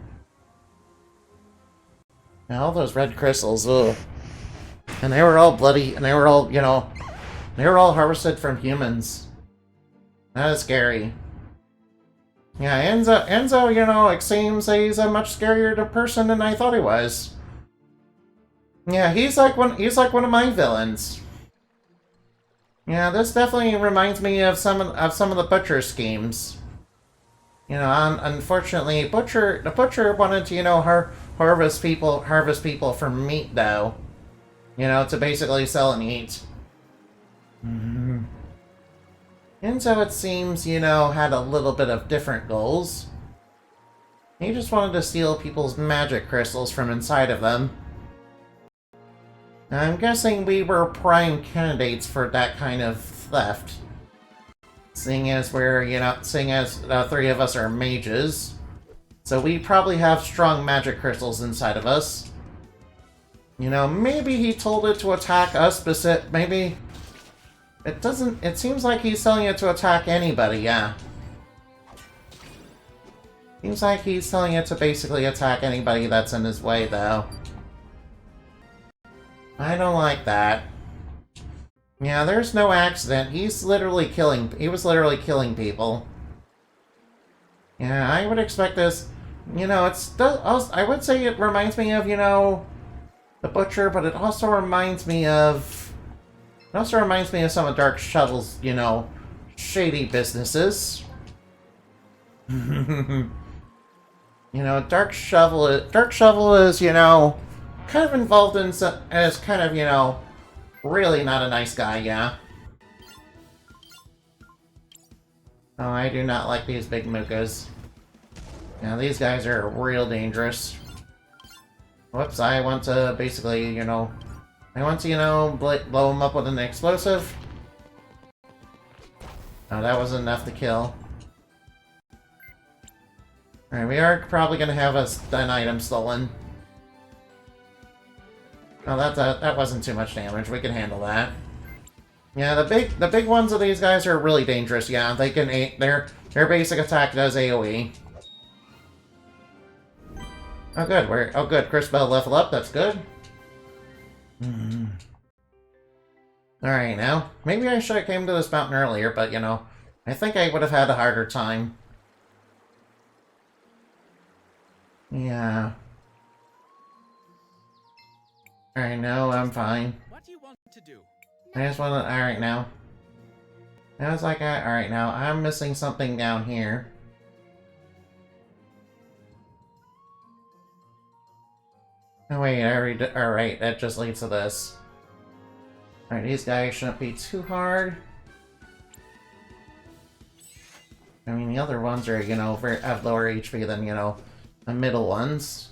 Now, all those red crystals, ugh. And they were all bloody, and they were all, you know, they were all harvested from humans. That is scary. Yeah, Enzo, you know, it seems he's a much scarier person than I thought he was. Yeah, he's like one of my villains. Yeah, this definitely reminds me of some of the Butcher schemes. You know, unfortunately, the Butcher wanted to, you know, harvest people for meat, though. You know, to basically sell and eat. Enzo, it seems, you know, had a little bit of different goals. He just wanted to steal people's magic crystals from inside of them. I'm guessing we were prime candidates for that kind of theft. Seeing as the three of us are mages. So we probably have strong magic crystals inside of us. You know, maybe he told it to attack us, maybe... It seems like he's telling it to attack anybody, yeah. Seems like he's telling it to basically attack anybody that's in his way, though. I don't like that. Yeah, there's no accident. He was literally killing people. Yeah, I would expect this. You know, I would say it reminds me of, you know, the Butcher, but it also reminds me of some of Dark Shovel's, you know, shady businesses. You know, Dark Shovel is, you know, kind of involved in some, as kind of, you know, really not a nice guy, yeah. Oh, I do not like these big mookas. Now, these guys are real dangerous. Whoops, I want to basically, I want to, blow him up with an explosive. Oh, that wasn't enough to kill. Alright, we are probably going to have an item stolen. Oh, that wasn't too much damage. We can handle that. Yeah, the big ones of these guys are really dangerous. Yeah, they can their basic attack does AoE. Oh good, Cris Bell level up. That's good. Alright, now maybe I should have came to this mountain earlier, but I think I would have had a harder time. Yeah. Alright, no, I'm fine. What do you want to do? I just want to... Alright, now. I was like, alright, now, I'm missing something down here. Oh, wait, I already did... Alright, that just leads to this. Alright, these guys shouldn't be too hard. I mean, the other ones are, have lower HP than, the middle ones.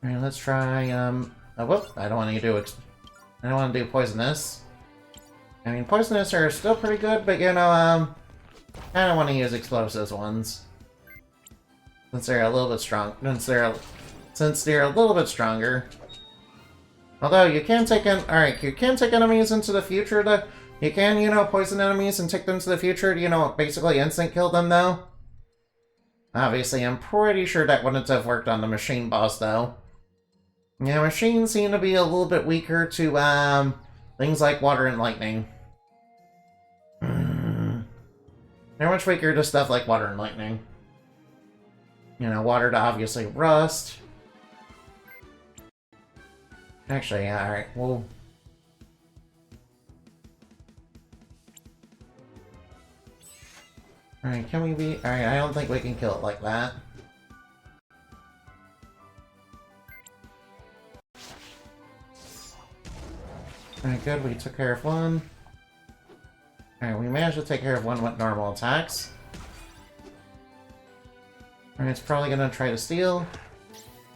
Alright, let's try, oh, whoop, I don't want to do I don't want to do poisonous. I mean, poisonous are still pretty good, but, I don't want to use explosives ones. Since they're a little bit strong, since they're a little bit stronger. Although, you can take alright, you can take enemies into the future you can, poison enemies and take them to the future to, basically instant kill them, though. Obviously, I'm pretty sure that wouldn't have worked on the machine boss, though. Yeah, machines seem to be a little bit weaker to, things like water and lightning. They're much weaker to stuff like water and lightning. Water to obviously rust. Actually, yeah, alright, well... Alright, can we be... Alright, I don't think we can kill it like that. Alright, good, we took care of one. Alright, we managed to take care of one with normal attacks. Alright, it's probably gonna try to steal.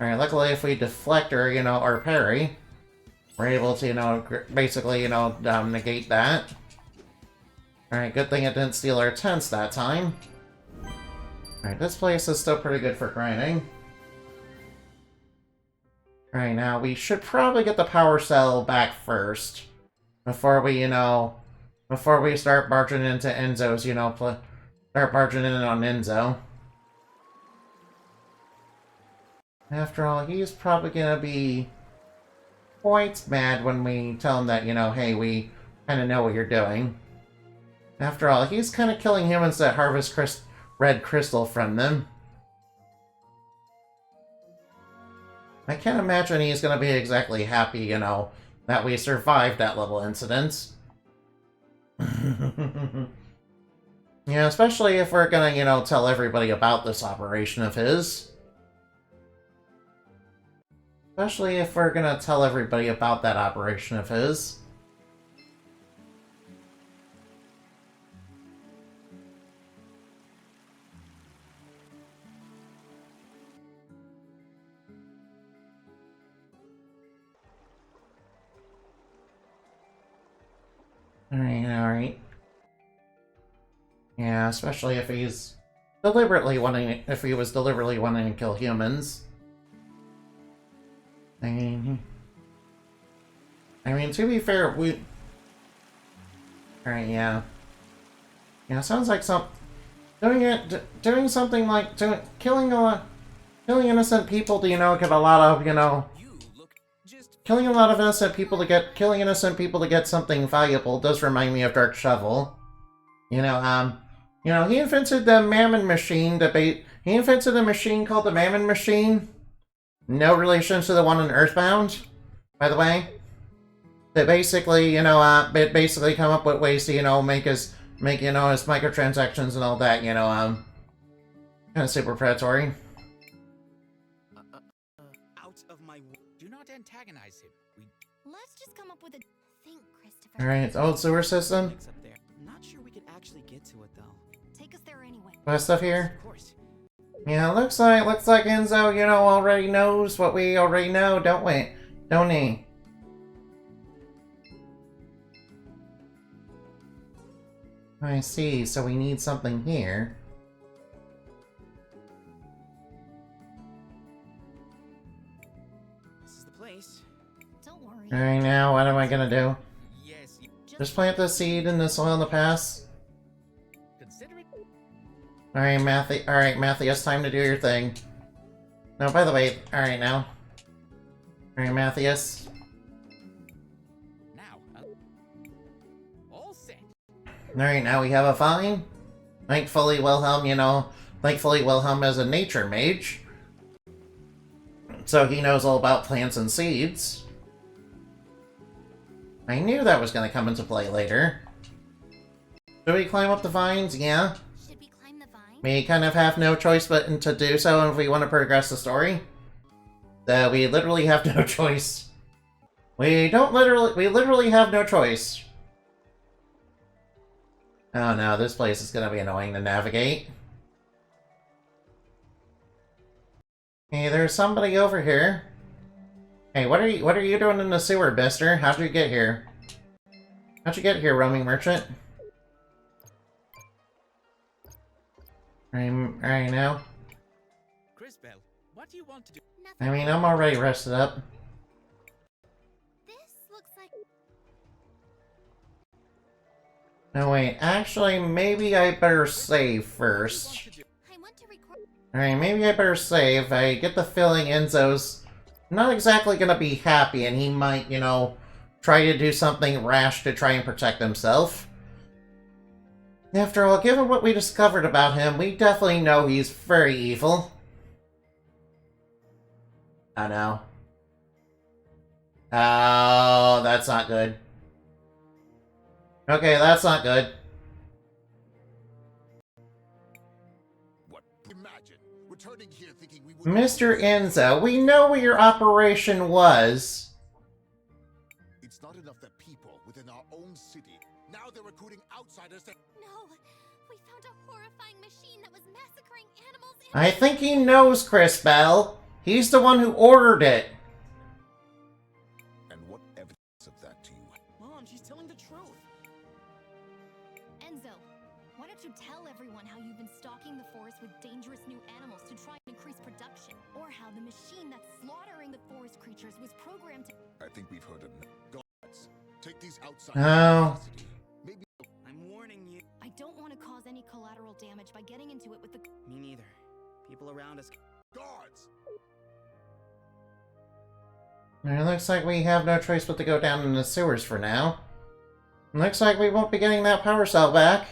Alright, luckily if we deflect or, or parry, we're able to, basically, negate that. Alright, good thing it didn't steal our tents that time. Alright, this place is still pretty good for grinding. Alright, now we should probably get the power cell back first. Before we, before we start barging into Enzo's, start barging in on Enzo. After all, he's probably gonna be quite mad when we tell him that, hey, we kind of know what you're doing. After all, he's kind of killing humans that harvest red crystal from them. I can't imagine he's going to be exactly happy, that we survived that little incident. Yeah, especially if we're going to, tell everybody about this operation of his. Especially if we're going to tell everybody about that operation of his. Alright. Yeah, especially if he's if he was deliberately wanting to kill humans. I mean, to be fair, Alright, yeah. Yeah, sounds like doing something like, killing innocent people to, get a lot of, killing a lot of innocent people to get something valuable does remind me of Dark Shovel. He invented the Mammon Machine he invented a machine called the Mammon Machine. No relation to the one in Earthbound, by the way. That basically, basically come up with ways to, make his microtransactions and all that, kind of super predatory. Out of my way. Do not antagonize him. Let's just come up with a think, Christopher. Alright, old sewer system. Up there. Not sure we could actually get to it though. Take us there anyway. What stuff here? Of course. Yeah, looks like Enzo, you know, already knows what we already know, don't we? Don't he? I see, so we need something here. This is the place. Don't worry. Alright, now what am I gonna do? Yes, Just plant the seed in the soil in the past? consider it. Alright, Matthias, time to do your thing. No, by the way, alright now. Alright, Matthias. Now, all set. Alright, now we have a vine. Thankfully, Wilhelm, you know, Wilhelm is a nature mage. So he knows all about plants and seeds. I knew that was going to come into play later. Should we climb up the vines? Yeah. Should we climb the vine? We kind of have no choice but to do so if we want to progress the story. We literally have no choice. We literally have no choice. Oh no, this place is gonna be annoying to navigate. Hey, there's somebody over here. Hey, what are you doing in the sewer, Bister? How'd you get here? How'd you get here, roaming merchant? Alright now. Cris, what do you want to do? Nothing. I mean, I'm already rested up. This looks like. No, wait, actually, maybe I better save What do first. you want to do? I want to record. Alright, maybe I better save. I get the feeling Enzo's not exactly gonna be happy, and he might, you know, try to do something rash to try and protect himself. After all, given what we discovered about him, we definitely know he's very evil. I know. Oh, that's not good. Okay, that's not good. What? Imagine returning here thinking we would. Mr. Enzo, we know what your operation was. It's not enough that people within our own city now they're recruiting outsiders to. No, we found a horrifying machine that was massacring animals. I think he knows Cris Bell. He's the one who ordered it. And what evidence of that to you? Mom, she's telling the truth. Enzo, why don't you tell everyone how you've been stalking the forest with dangerous new animals to try and increase production? Or how the machine that's slaughtering the forest creatures was programmed to. I think we've heard enough. Gods, take these outsiders. No. to the city. Maybe. I'm warning you. I don't want to cause any collateral damage by getting into it with the. Me neither. People around us. Guards. It looks like we have no choice but to go down in the sewers for now. Looks like we won't be getting that power cell back.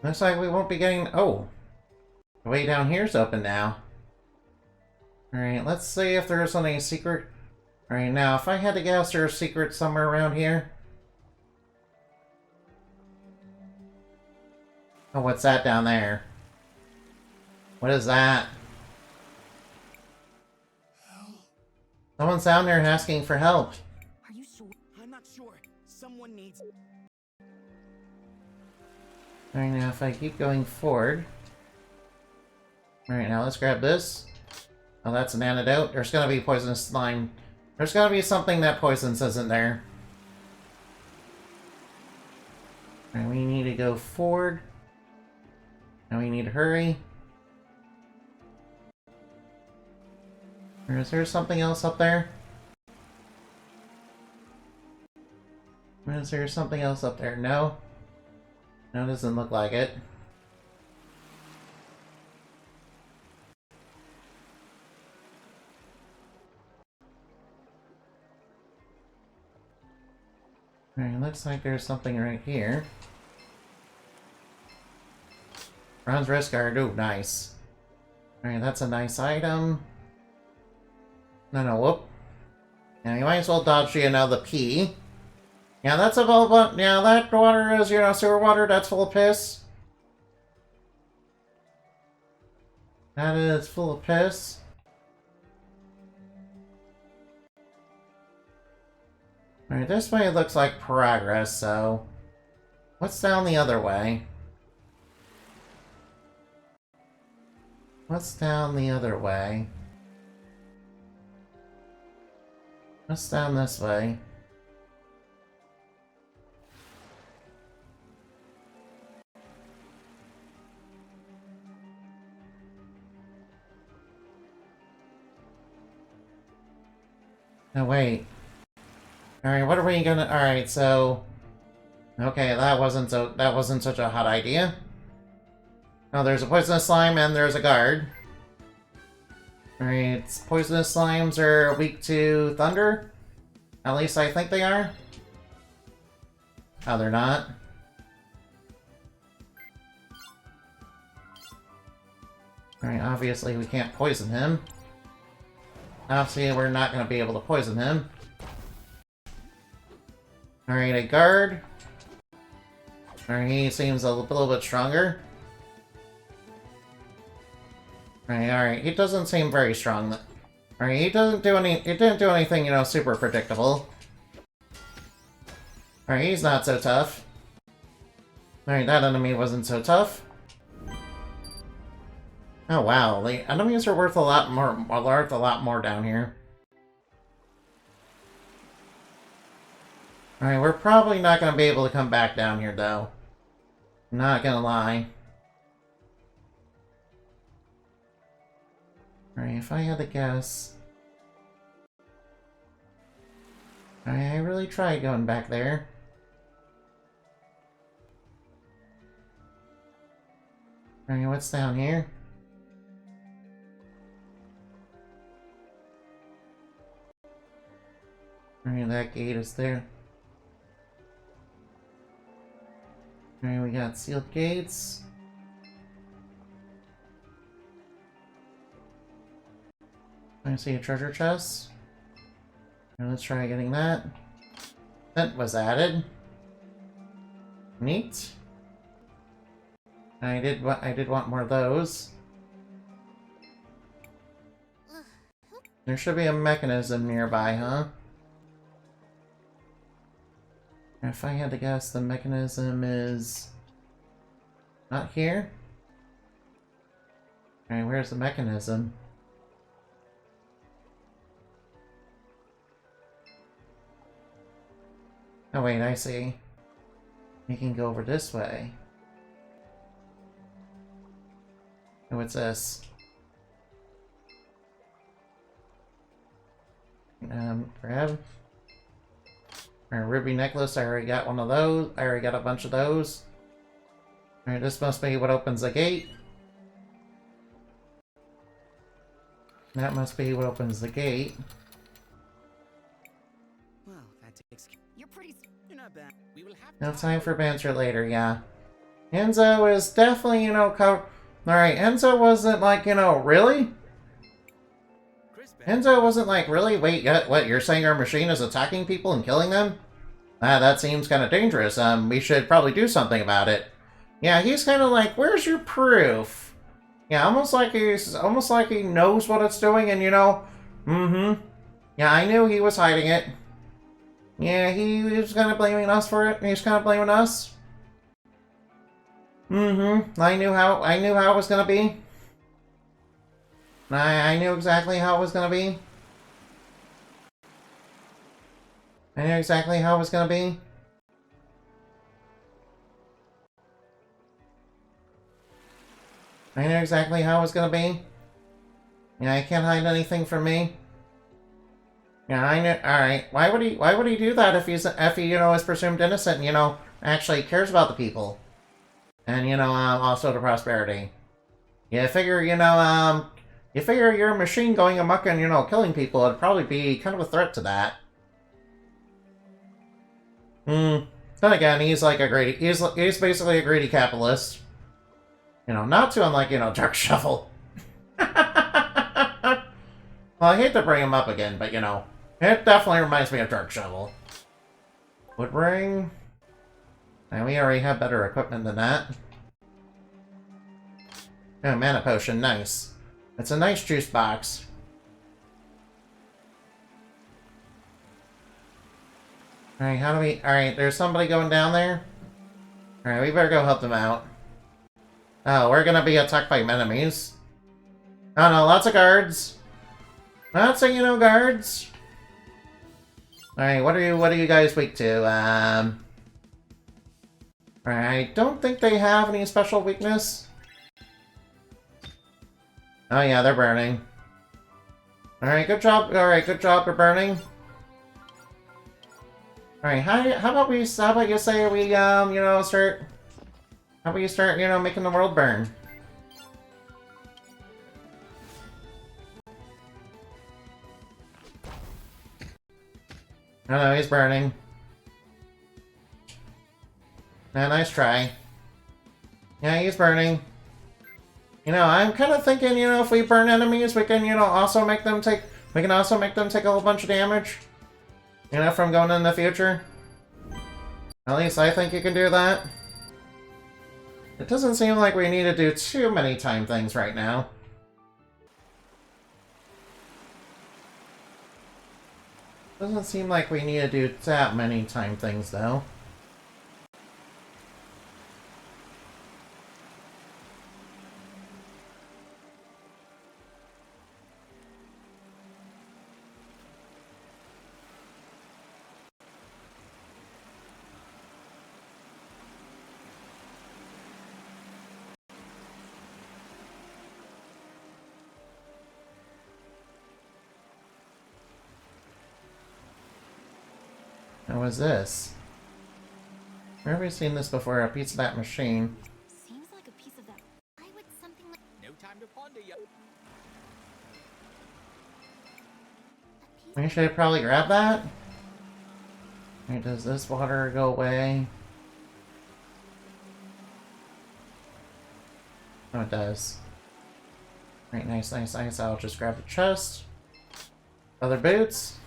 Looks like we won't be getting... Oh. The way down here's open now. Alright, let's see if there's any secret... Alright, now, if I had to guess, there's a secret somewhere around here. Oh, what's that down there? What is that? Someone's down there asking for help. Are you sure? I'm not sure. Someone needs. Alright, now if I keep going forward... Alright, now let's grab this. Oh, that's an antidote. There's gonna be poisonous slime. There's gotta be something that poisons isn't there. Alright, we need to go forward. Now we need to hurry. Or is there something else up there? Or is there something else up there? No? No, it doesn't look like it. Alright, looks like there's something right here. Bronze wrist guard. Ooh, nice. Alright, that's a nice item. No, whoop. Now, you might as well dodge, you know, the P. Yeah, that's a but yeah, that water is, you know, sewer water, that's full of piss. That is full of piss. Alright, this way it looks like progress, so... What's down the other way? What's down the other way? What's down this way? No, wait. Alright, what are we gonna... Alright, so... Okay, that wasn't such a hot idea. Oh, there's a poisonous slime and there's a guard. Alright, poisonous slimes are weak to thunder? At least I think they are. Oh, they're not? Alright, obviously we can't poison him. Obviously we're not going to be able to poison him. Alright, a guard. Alright, he seems a little bit stronger. Alright, he doesn't seem very strong. Alright, he didn't do anything, you know, super predictable. Alright, he's not so tough. Alright, that enemy wasn't so tough. Oh wow, the enemies are worth a lot more down here. Alright, we're probably not gonna be able to come back down here though. Not gonna lie. Alright, if I had to guess... I really tried going back there. Alright, what's down here? Alright, that gate is there. Alright, we got sealed gates. I see a treasure chest. Now let's try getting that. That was added. Neat. I did want more of those. There should be a mechanism nearby, huh? If I had to guess, the mechanism is not here. Alright, where's the mechanism? Oh wait, I see. We can go over this way. Oh, what's this? Grab. Alright, ruby necklace, I already got one of those. I already got a bunch of those. Alright, this must be what opens the gate. That must be what opens the gate. Well, that takes. You're not bad. We will have No time for banter later, yeah. Enzo is definitely, you know, Alright, Enzo wasn't like, you know, really? Cris Bell. Enzo wasn't like, really? Wait, what, you're saying our machine is attacking people and killing them? That seems kind of dangerous. We should probably do something about it. Yeah, he's kind of like, where's your proof? Yeah, almost like he knows what it's doing and, you know, Yeah, I knew he was hiding it. Yeah, he was kind of blaming us for it. He's kind of blaming us. I knew how it was gonna be. I knew exactly how it was gonna be. I knew exactly how it was gonna be. I knew exactly how it was gonna be. Yeah, I can't hide anything from me. Yeah, I knew. All right, why would he do that if he you know is presumed innocent and you know actually cares about the people, and you know also the prosperity. You figure you figure your machine going amok and you know killing people would probably be kind of a threat to that. Then again, he's like a greedy. He's basically a greedy capitalist. You know, not too unlike you know Dark Shovel. Well, I hate to bring him up again, but you know. It definitely reminds me of Dark Shovel. Wood ring. And we already have better equipment than that. Oh, mana potion, nice. It's a nice juice box. Alright, how do we... Alright, there's somebody going down there. Alright, we better go help them out. Oh, we're gonna be attacked by enemies. Oh no, lots of guards. Lots of, guards. Alright, what are you guys weak to? I don't think they have any special weakness. Oh yeah, they're burning. Alright, good job. Alright, good job for burning. Alright, how about you say we, start... How about you start, making the world burn? Oh no, he's burning. Yeah, nice try. Yeah, he's burning. I'm kind of thinking, if we burn enemies, we can, also make them take... We can also make them take a whole bunch of damage. From going in the future. At least I think you can do that. It doesn't seem like we need to do too many time things right now. Doesn't seem like we need to do that many time things, though. What was this? Where have we seen this before? A piece of that machine. Seems like a piece of that. Why would something like No time to ponder yet. a piece We should probably grab that. Wait, does this water go away? Oh, it does. Right, nice, nice, nice. I'll just grab the chest. Other boots.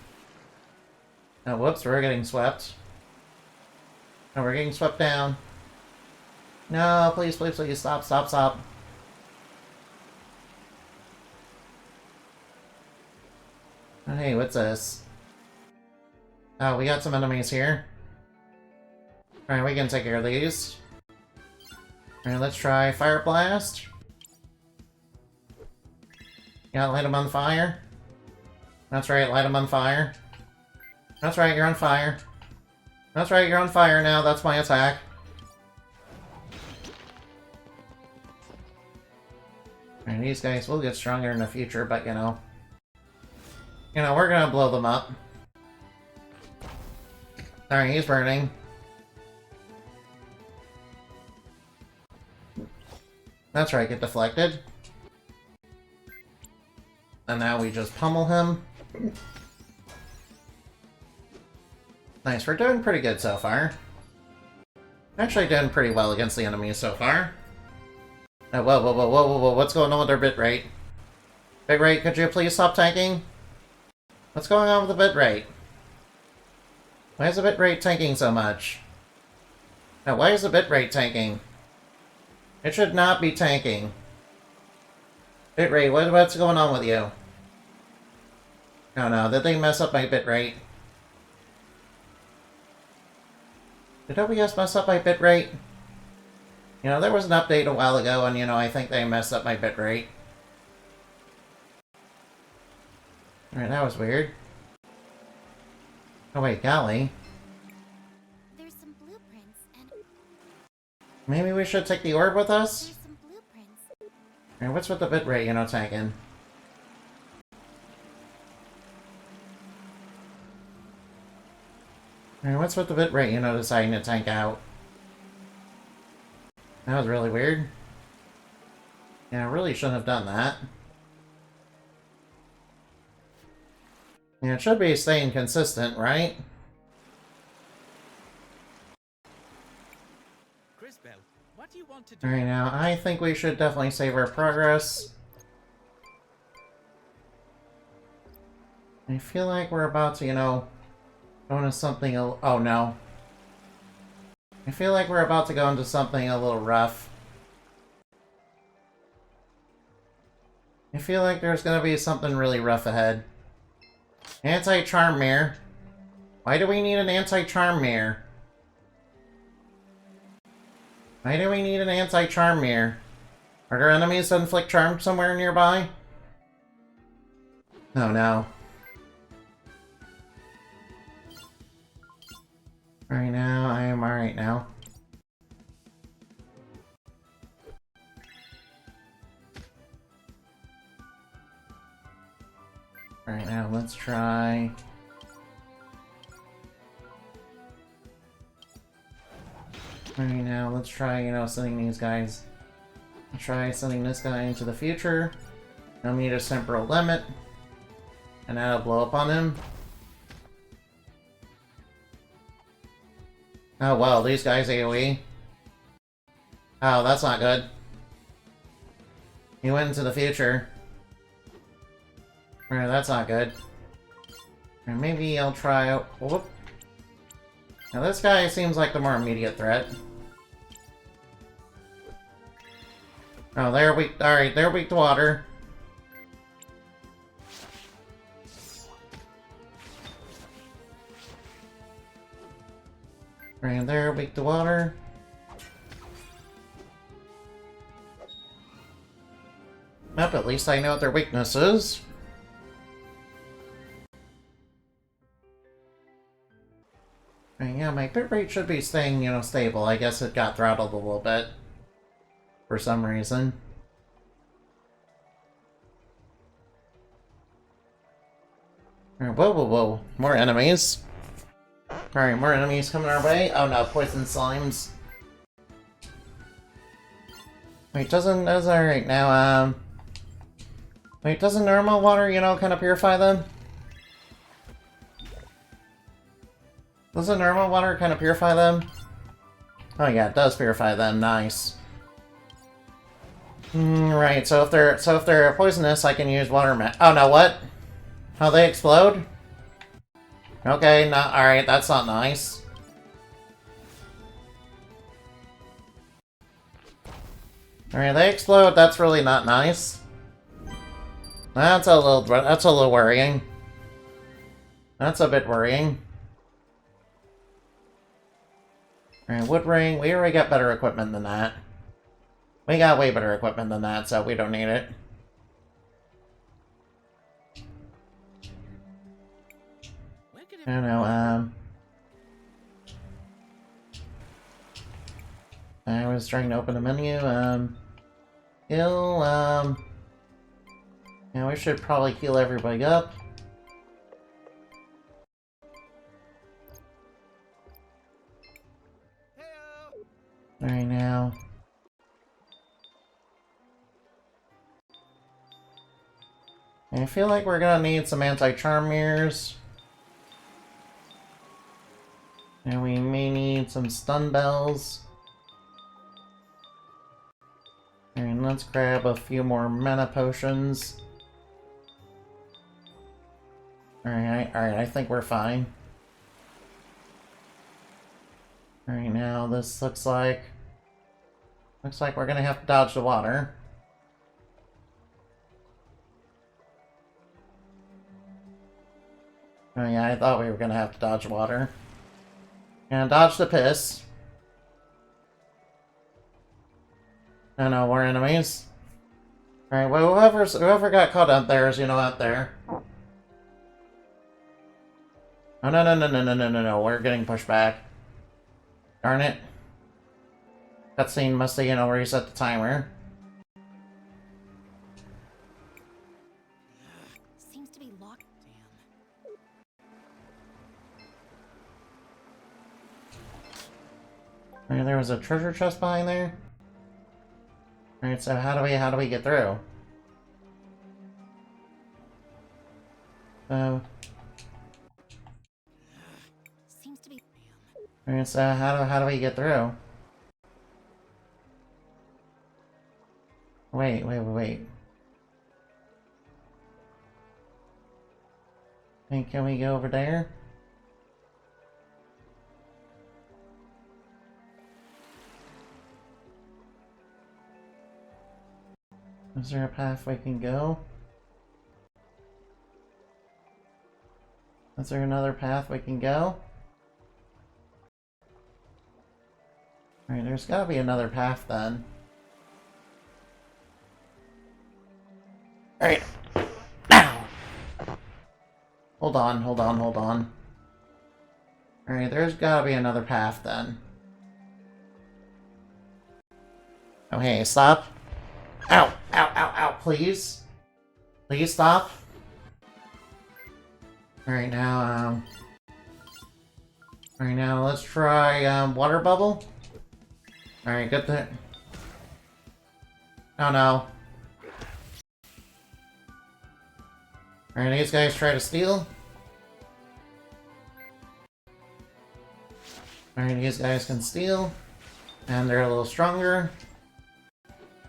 Oh, whoops, we're getting swept. Oh, we're getting swept down. No, please, please, please, stop, stop, stop. Oh, hey, what's this? Oh, we got some enemies here. Alright, we can take care of these. Alright, let's try Fire Blast. Yeah, light them on fire. That's right, light them on fire. That's right, you're on fire. That's right, you're on fire now. That's my attack. And these guys will get stronger in the future, but we're gonna blow them up. Alright, he's burning. That's right, get deflected. And now we just pummel him. Nice, we're doing pretty good so far. Actually doing pretty well against the enemies so far. Oh, whoa, whoa, whoa, whoa, whoa, whoa, what's going on with our bitrate? Bitrate, could you please stop tanking? What's going on with the bitrate? Why is the bitrate tanking so much? Now, why is the bitrate tanking? It should not be tanking. Bitrate, what's going on with you? Oh no, did they mess up my bitrate? Did OBS mess up my bitrate? There was an update a while ago, and, I think they messed up my bitrate. Alright, that was weird. Oh wait, golly. there's some blueprints and Maybe we should take the orb with us? there's some blueprints. Alright, what's with the bitrate, tanking? Alright, what's with the bitrate, deciding to tank out? That was really weird. Yeah, I really shouldn't have done that. Yeah, it should be staying consistent, right? Cris, what do you want to do? Alright, now, I think we should definitely save our progress. I feel like we're about to, go into something oh no. I feel like we're about to go into something a little rough. I feel like there's gonna be something really rough ahead. Anti-charm mirror. Why do we need an anti-charm mirror? Why do we need an anti-charm mirror? Are there enemies that inflict charm somewhere nearby? Oh no. Right now, I am alright now. Alright, now let's try... Alright, now let's try, you know, sending these guys... Try sending this guy into the future. I'll need a temporal limit. And that'll blow up on him. Oh well, these guys AoE. Oh, that's not good. He went into the future. Alright, that's not good. And maybe I'll try... Whoop. Now this guy seems like the more immediate threat. Oh, they're weak. Alright, they're weak to water. And they're weak to water. Yep, at least I know what their weakness is. And yeah, my bit rate should be staying, you know, stable. I guess it got throttled a little bit. For some reason. Whoa, whoa, whoa. More enemies. Alright, more enemies coming our way. Oh no, poison slimes. Wait, doesn't... That's alright now, Wait, doesn't normal water, you know, kind of purify them? Doesn't normal water kind of purify them? Oh yeah, it does purify them. Nice. Right, so if they're poisonous, I can use water Oh no, what? Oh, they explode? Okay, not alright, that's not nice. Alright, they explode, that's really not nice. That's a little worrying. That's a bit worrying. Alright, wood ring, we already got better equipment than that. We got way better equipment than that, so we don't need it. I don't know, I was trying to open a menu, heal, yeah, we should probably heal everybody up. Alright, now. I feel like we're gonna need some anti-charm mirrors. And we may need some stun bells. And let's grab a few more mana potions. Alright, I think we're fine. Alright, now this looks like we're gonna have to dodge the water. Oh yeah, I thought we were gonna have to dodge water. And dodge the piss. Oh no, more enemies. Alright, well whoever got caught up there is, you know, out there. Oh no, we're getting pushed back. Darn it. Cutscene must have, you know, reset the timer. Seems to be locked. Damn. Alright, there was a treasure chest behind there. Alright, so how do we get through? Seems to be. Alright, so how do we get through? Wait. Hey, can we go over there? Is there a path we can go? Is there another path we can go? Alright, there's gotta be another path then. Alright. Now! hold on, hold on, hold on. Alright, there's gotta be another path then. Oh, hey, stop. Ow, ow, ow, ow, please. Please stop. Alright, now, Alright, now let's try, water bubble. Alright, good thing. Oh no. Alright, these guys try to steal. Alright, these guys can steal. And they're a little stronger.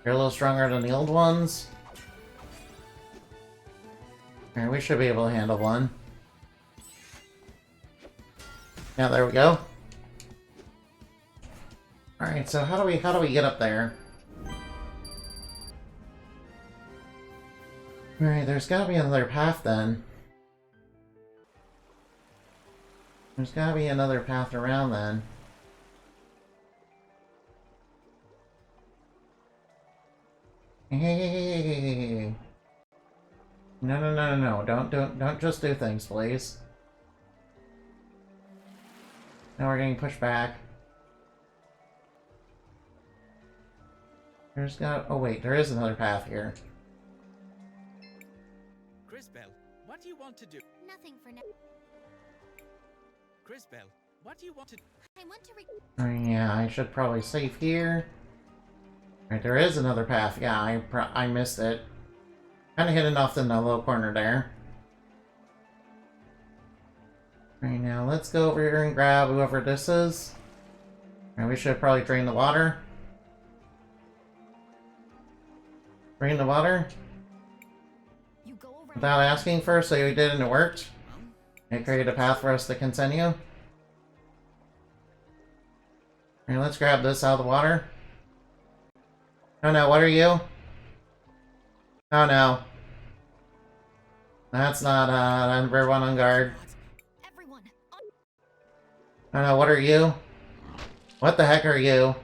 They're a little stronger than the old ones. Alright, we should be able to handle one. Yeah, there we go. Alright, so how do we get up there? Alright, there's gotta be another path then. There's gotta be another path around then. Hey. No. Don't just do things, please. Now we're getting pushed back. There's got... Oh wait, there is another path here. Crisbell, what do you want to do? Nothing for now. Crisbell, what do you want to do? I want to Oh, yeah, I should probably save here. Right, there is another path. Yeah, I missed it. Kind of hidden off in the low corner there. Right, now let's go over here and grab whoever this is. And we should probably drain the water. Drain the water. You go over Without asking first, so we did and it worked. It created a path for us to continue. Alright, let's grab this out of the water. Oh no, what are you? Oh no. That's not, everyone on guard. everyone. Oh no, what are you? What the heck are you?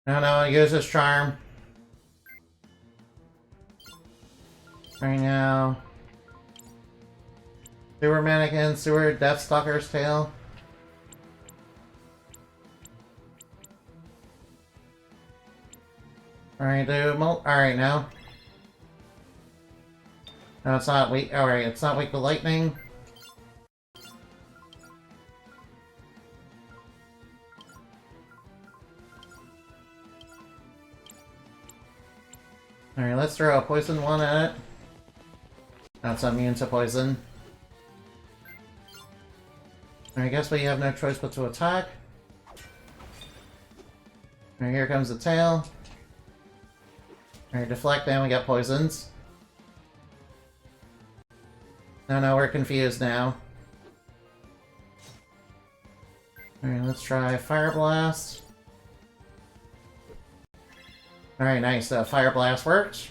No, no, use this charm. Right now. Sewer mannequin, sewer deathstalker's tail. Alright, alright now. No, it's not weak. Alright, it's not weak to lightning. Alright, let's throw a poison one at it. That's immune to poison. I guess we have no choice but to attack. Alright, here comes the tail. Alright, deflect, and we got poisons. No, we're confused now. Alright, let's try Fire Blast. Alright, nice. Fire Blast works.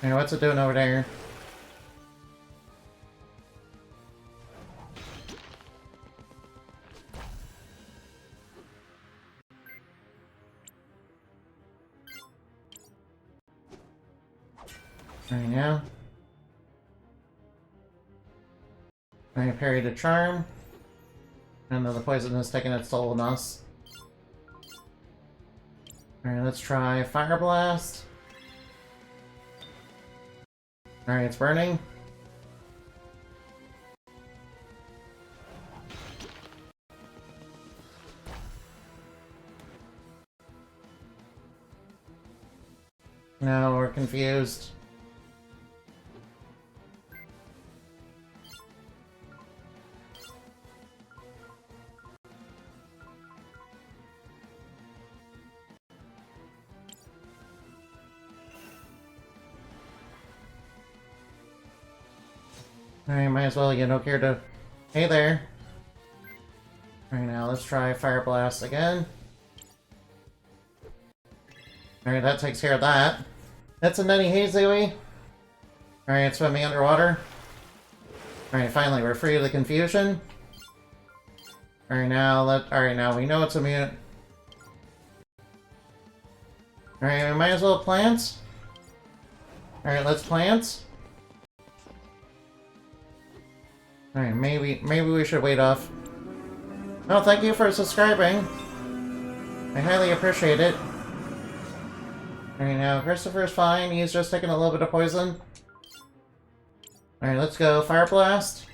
Alright, what's it doing over there? Alright, now. Alright, parry the charm. And then the poison has taken its toll on us. Alright, let's try Fire Blast. Alright, it's burning. No, we're confused. Alright, might as well, here to... Hey there! Alright, now let's try Fire Blast again. Alright, that takes care of that. That's a nutty Hazooey. Alright, it's swimming underwater. Alright, finally, we're free of the confusion. Alright, now we know it's immune. Alright, we might as well plant. Alright, let's plant. Alright, maybe we should wait off. Oh, thank you for subscribing. I highly appreciate it. Alright, now Christopher's fine. He's just taking a little bit of poison. Alright, let's go. Fire Blast.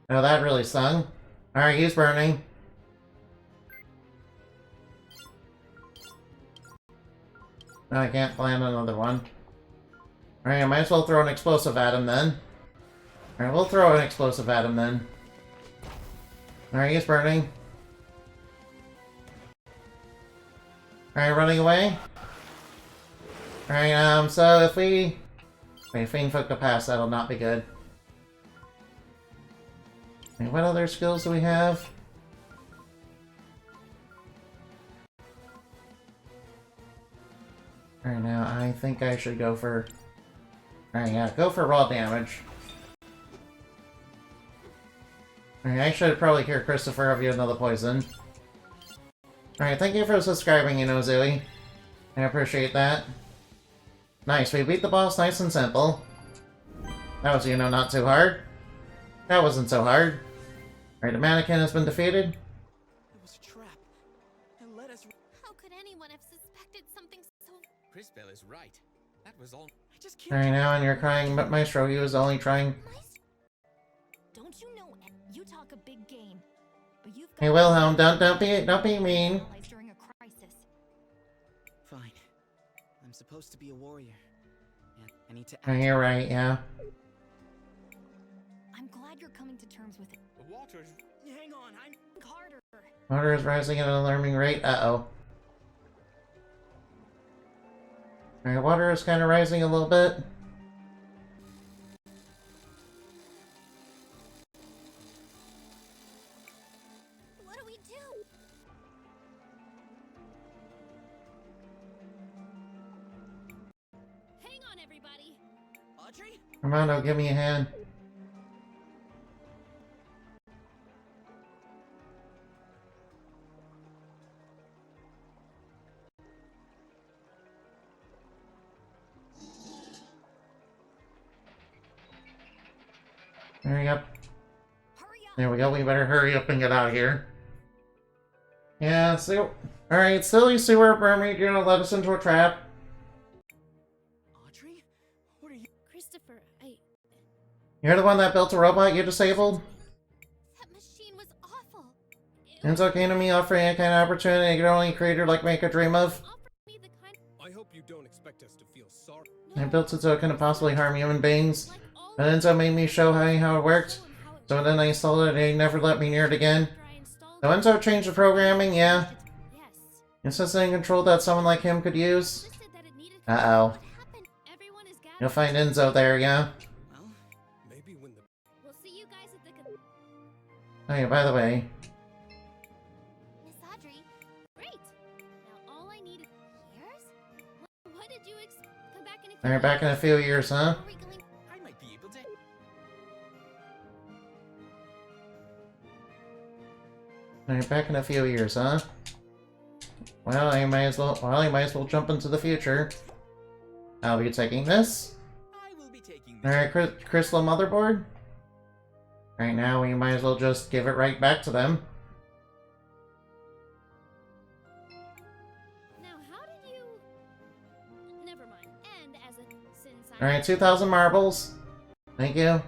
Oh, that really stung. Alright, he's burning. No, I can't plant another one. Alright, I might as well throw an explosive at him then. Alright, we'll throw an explosive at him then. Alright, he's burning. Alright, running away. Alright, so if we... Wait, Fiend Folk to pass, that'll not be good. Wait, what other skills do we have? Alright, now I think I should go for... Alright, yeah, go for raw damage. Alright, I should probably hear Christopher of you another poison. Alright, thank you for subscribing, Zooey. I appreciate that. Nice, we beat the boss nice and simple. That was, not too hard. That wasn't so hard. Alright, the mannequin has been defeated. It was a trap. It led us. How could anyone have suspected something so... Crisbell is right. That was all. I just can't. Alright, now and you're crying, but Maestro, he was only trying... Don't you know... You talk a big game, but you've got... Hey, Wilhelm, don't be mean. ...during a crisis. Fine. I'm supposed to be a warrior. And I need to Oh, act. you're right, yeah. I'm glad you're coming to terms with it. The water's. Hang on, I'm. Carter. Water is rising at an alarming rate. Uh-oh. Alright, water is kind of rising a little bit. What do we do? Hang on, everybody. Audrey? Armando, give me a hand. Hurry up. Hurry up. There we go, we better hurry up and get out of here. Yeah, so... Alright, silly sewer mermaid, you're gonna let us into a trap. Audrey? What are you? Christopher, You're the one that built a robot you disabled? that machine was awful. Enzo came to me offering a kind of opportunity I could only a creator like me could dream of. Offered me the kind I hope you don't expect us to feel sorry. I built it so it couldn't possibly harm human beings. like all But Enzo made me show how it worked. and how it So then I installed it and he never let me near it again. after I installed So it. Enzo changed the programming, yeah. Yes. It's just a control that someone like him could use. Listed that it needed Uh-oh. What happened? Everyone is gathered. You'll find Enzo there, yeah? Well, Maybe when the We'll see you guys at the Oh yeah, by the way. Miss Audrey. Great. Now all I need is years? What did you come back in a few They're back in a few years, huh? Are we going I might be able to. They're back in a few years, huh? Well, I might as well jump into the future. I'll be taking this. I will be taking this. Alright, Crystal motherboard. Right now, we might as well just give it right back to them. Now how did you never mind. And as a since I Alright, 2,000 marbles. Thank you.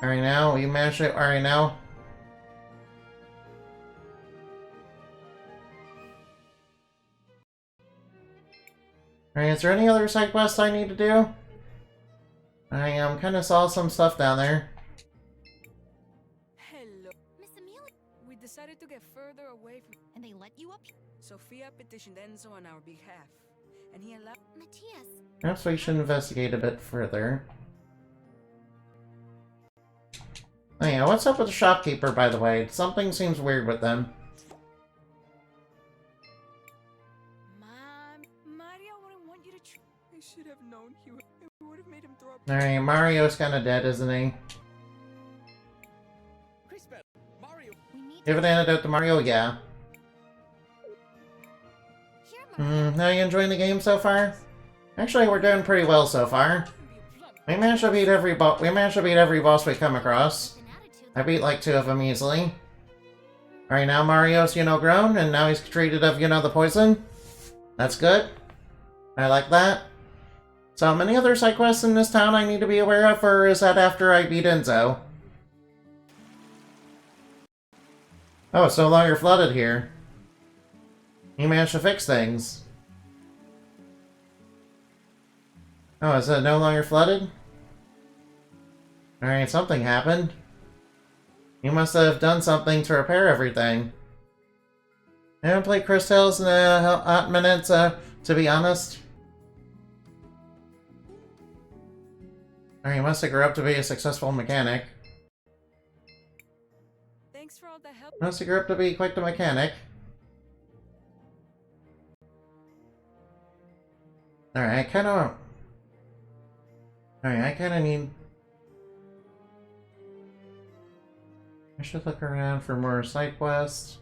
Alright, now, we managed it. Alright, now. Alright, is there any other side quests I need to do? I kind of saw some stuff down there. Hello. Miss Amelia We decided to get further away from. and they let you up Sophia petitioned Enzo on our behalf, and he allowed. Matthias. Perhaps we should investigate a bit further. Oh yeah, what's up with the shopkeeper, by the way? Something seems weird with them. Mario wouldn't want you to. I should have known he would. It would have made him throw up. Alright, Mario's kind of dead, isn't he? Crisbell, Mario. We need Give an antidote to Mario, yeah. Here, How you enjoying the game so far? Actually, we're doing pretty well so far. We managed to beat every boss we come across. I beat like 2 of them easily. Alright, now Mario's, grown, and now he's treated of, the poison. That's good. I like that. So, many other side quests in this town I need to be aware of, or is that after I beat Enzo? Oh, it's no longer flooded here. You managed to fix things. Oh, is it no longer flooded? Alright, something happened. You must have done something to repair everything. I haven't played Cris Tales in a hot minute, to be honest. Alright, you must have grew up to be a successful mechanic. Thanks for all the help. Must have grew up to be quite the mechanic. Alright, I kinda need... I should look around for more side quests.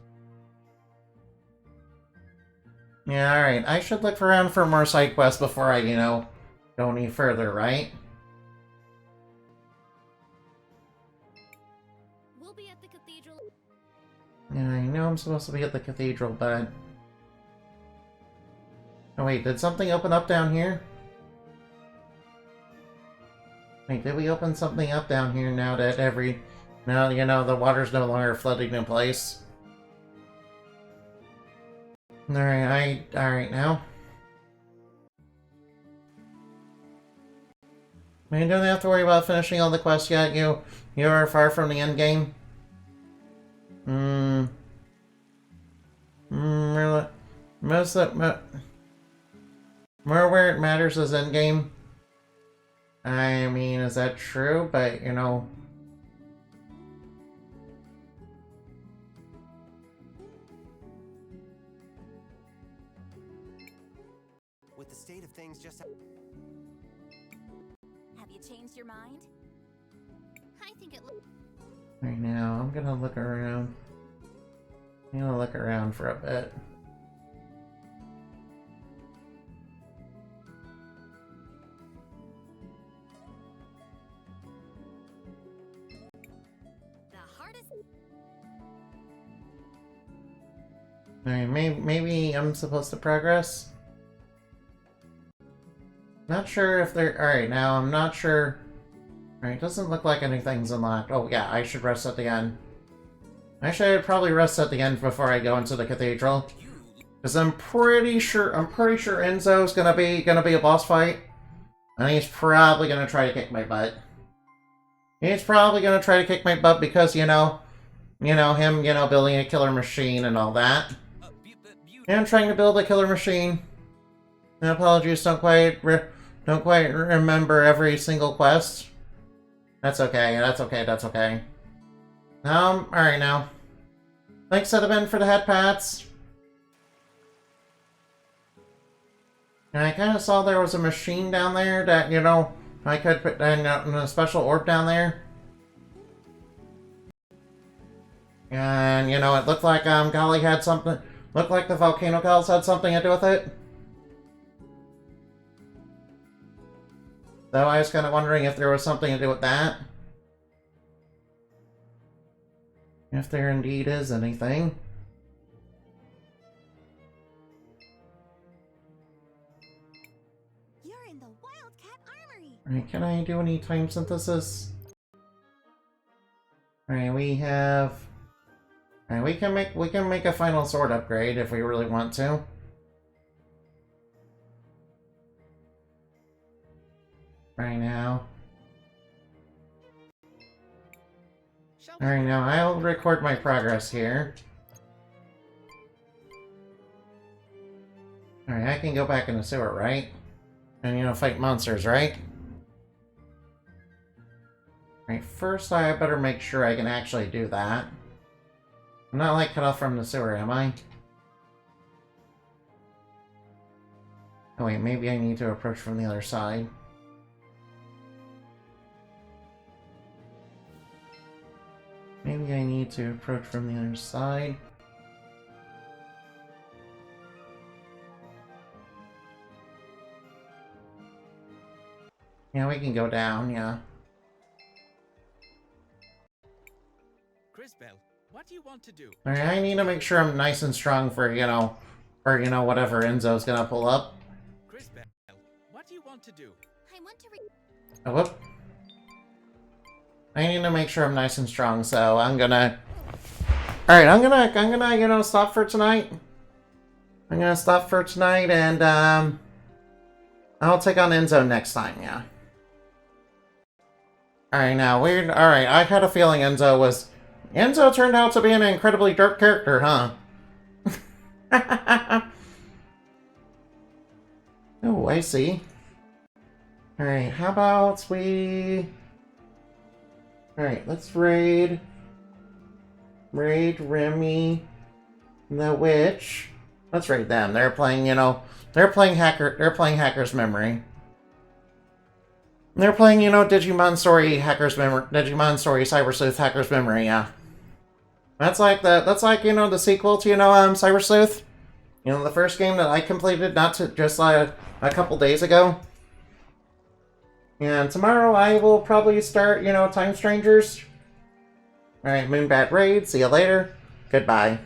Yeah, alright. I should look around for more side quests before I, go any further, right? We'll be at the cathedral. Yeah, I know I'm supposed to be at the cathedral, but... Oh wait, did something open up down here? Wait, did we open something up down here now that now, the water's no longer flooding in place? Alright, now. You don't have to worry about finishing all the quests yet. You are far from the end game. More where it matters is end game. I mean, is that true? But, With the state of things just... Have you changed your mind? I think it looks. right now, I'm gonna look around. I'm gonna look around for a bit. The hardest. Alright, maybe I'm supposed to progress? Not sure if they're... Alright, now I'm not sure... Alright, doesn't look like anything's unlocked. Oh yeah, I should rest at the end. Actually, I'd probably rest at the end before I go into the cathedral. Because I'm pretty sure Enzo's gonna be a boss fight. And he's probably gonna try to kick my butt. He's probably gonna try to kick my butt because, him, building a killer machine and all that. And I'm trying to build a killer machine. And apologies, don't quite remember every single quest. That's okay, that's okay. Alright now. Thanks, Sediment, for the head pats. And I kind of saw there was a machine down there that, I could put in a special orb down there. And, it looked like, Golly had something... Looked like the Volcano Gulls had something to do with it. So I was kind of wondering if there was something to do with that. If there indeed is anything. You're in the Wildcat Armory. Alright, can I do any time synthesis? Alright, we have... Alright, we can make a final sword upgrade if we really want to. Right now. Alright, now I'll record my progress here. Alright, I can go back in the sewer, right? And, fight monsters, right? Alright, first I better make sure I can actually do that. I'm not, cut off from the sewer, am I? Oh wait, maybe I need to approach from the other side. Maybe I need to approach from the other side. Yeah, we can go down, yeah. Cris, what do you want to do? Alright, I need to make sure I'm nice and strong for, whatever Enzo's gonna pull up. Cris, what do you want to do? I want to Oh, whoop. I need to make sure I'm nice and strong, so I'm gonna... Alright, I'm gonna, stop for tonight. I'm gonna stop for tonight, and, I'll take on Enzo next time, yeah. Alright, now, weird... Alright, I had a feeling Enzo turned out to be an incredibly dark character, huh? Oh, I see. Alright, how about we... Alright, let's raid Remy the Witch. Let's raid them. They're playing, they're playing Hacker's Memory. They're playing, Digimon Story Cyber Sleuth Hacker's Memory, yeah. That's like the sequel to, Cyber Sleuth. The first game that I completed just a couple days ago. And tomorrow I will probably start, Time Strangers. Alright, Moonbat Raid. See you later. Goodbye.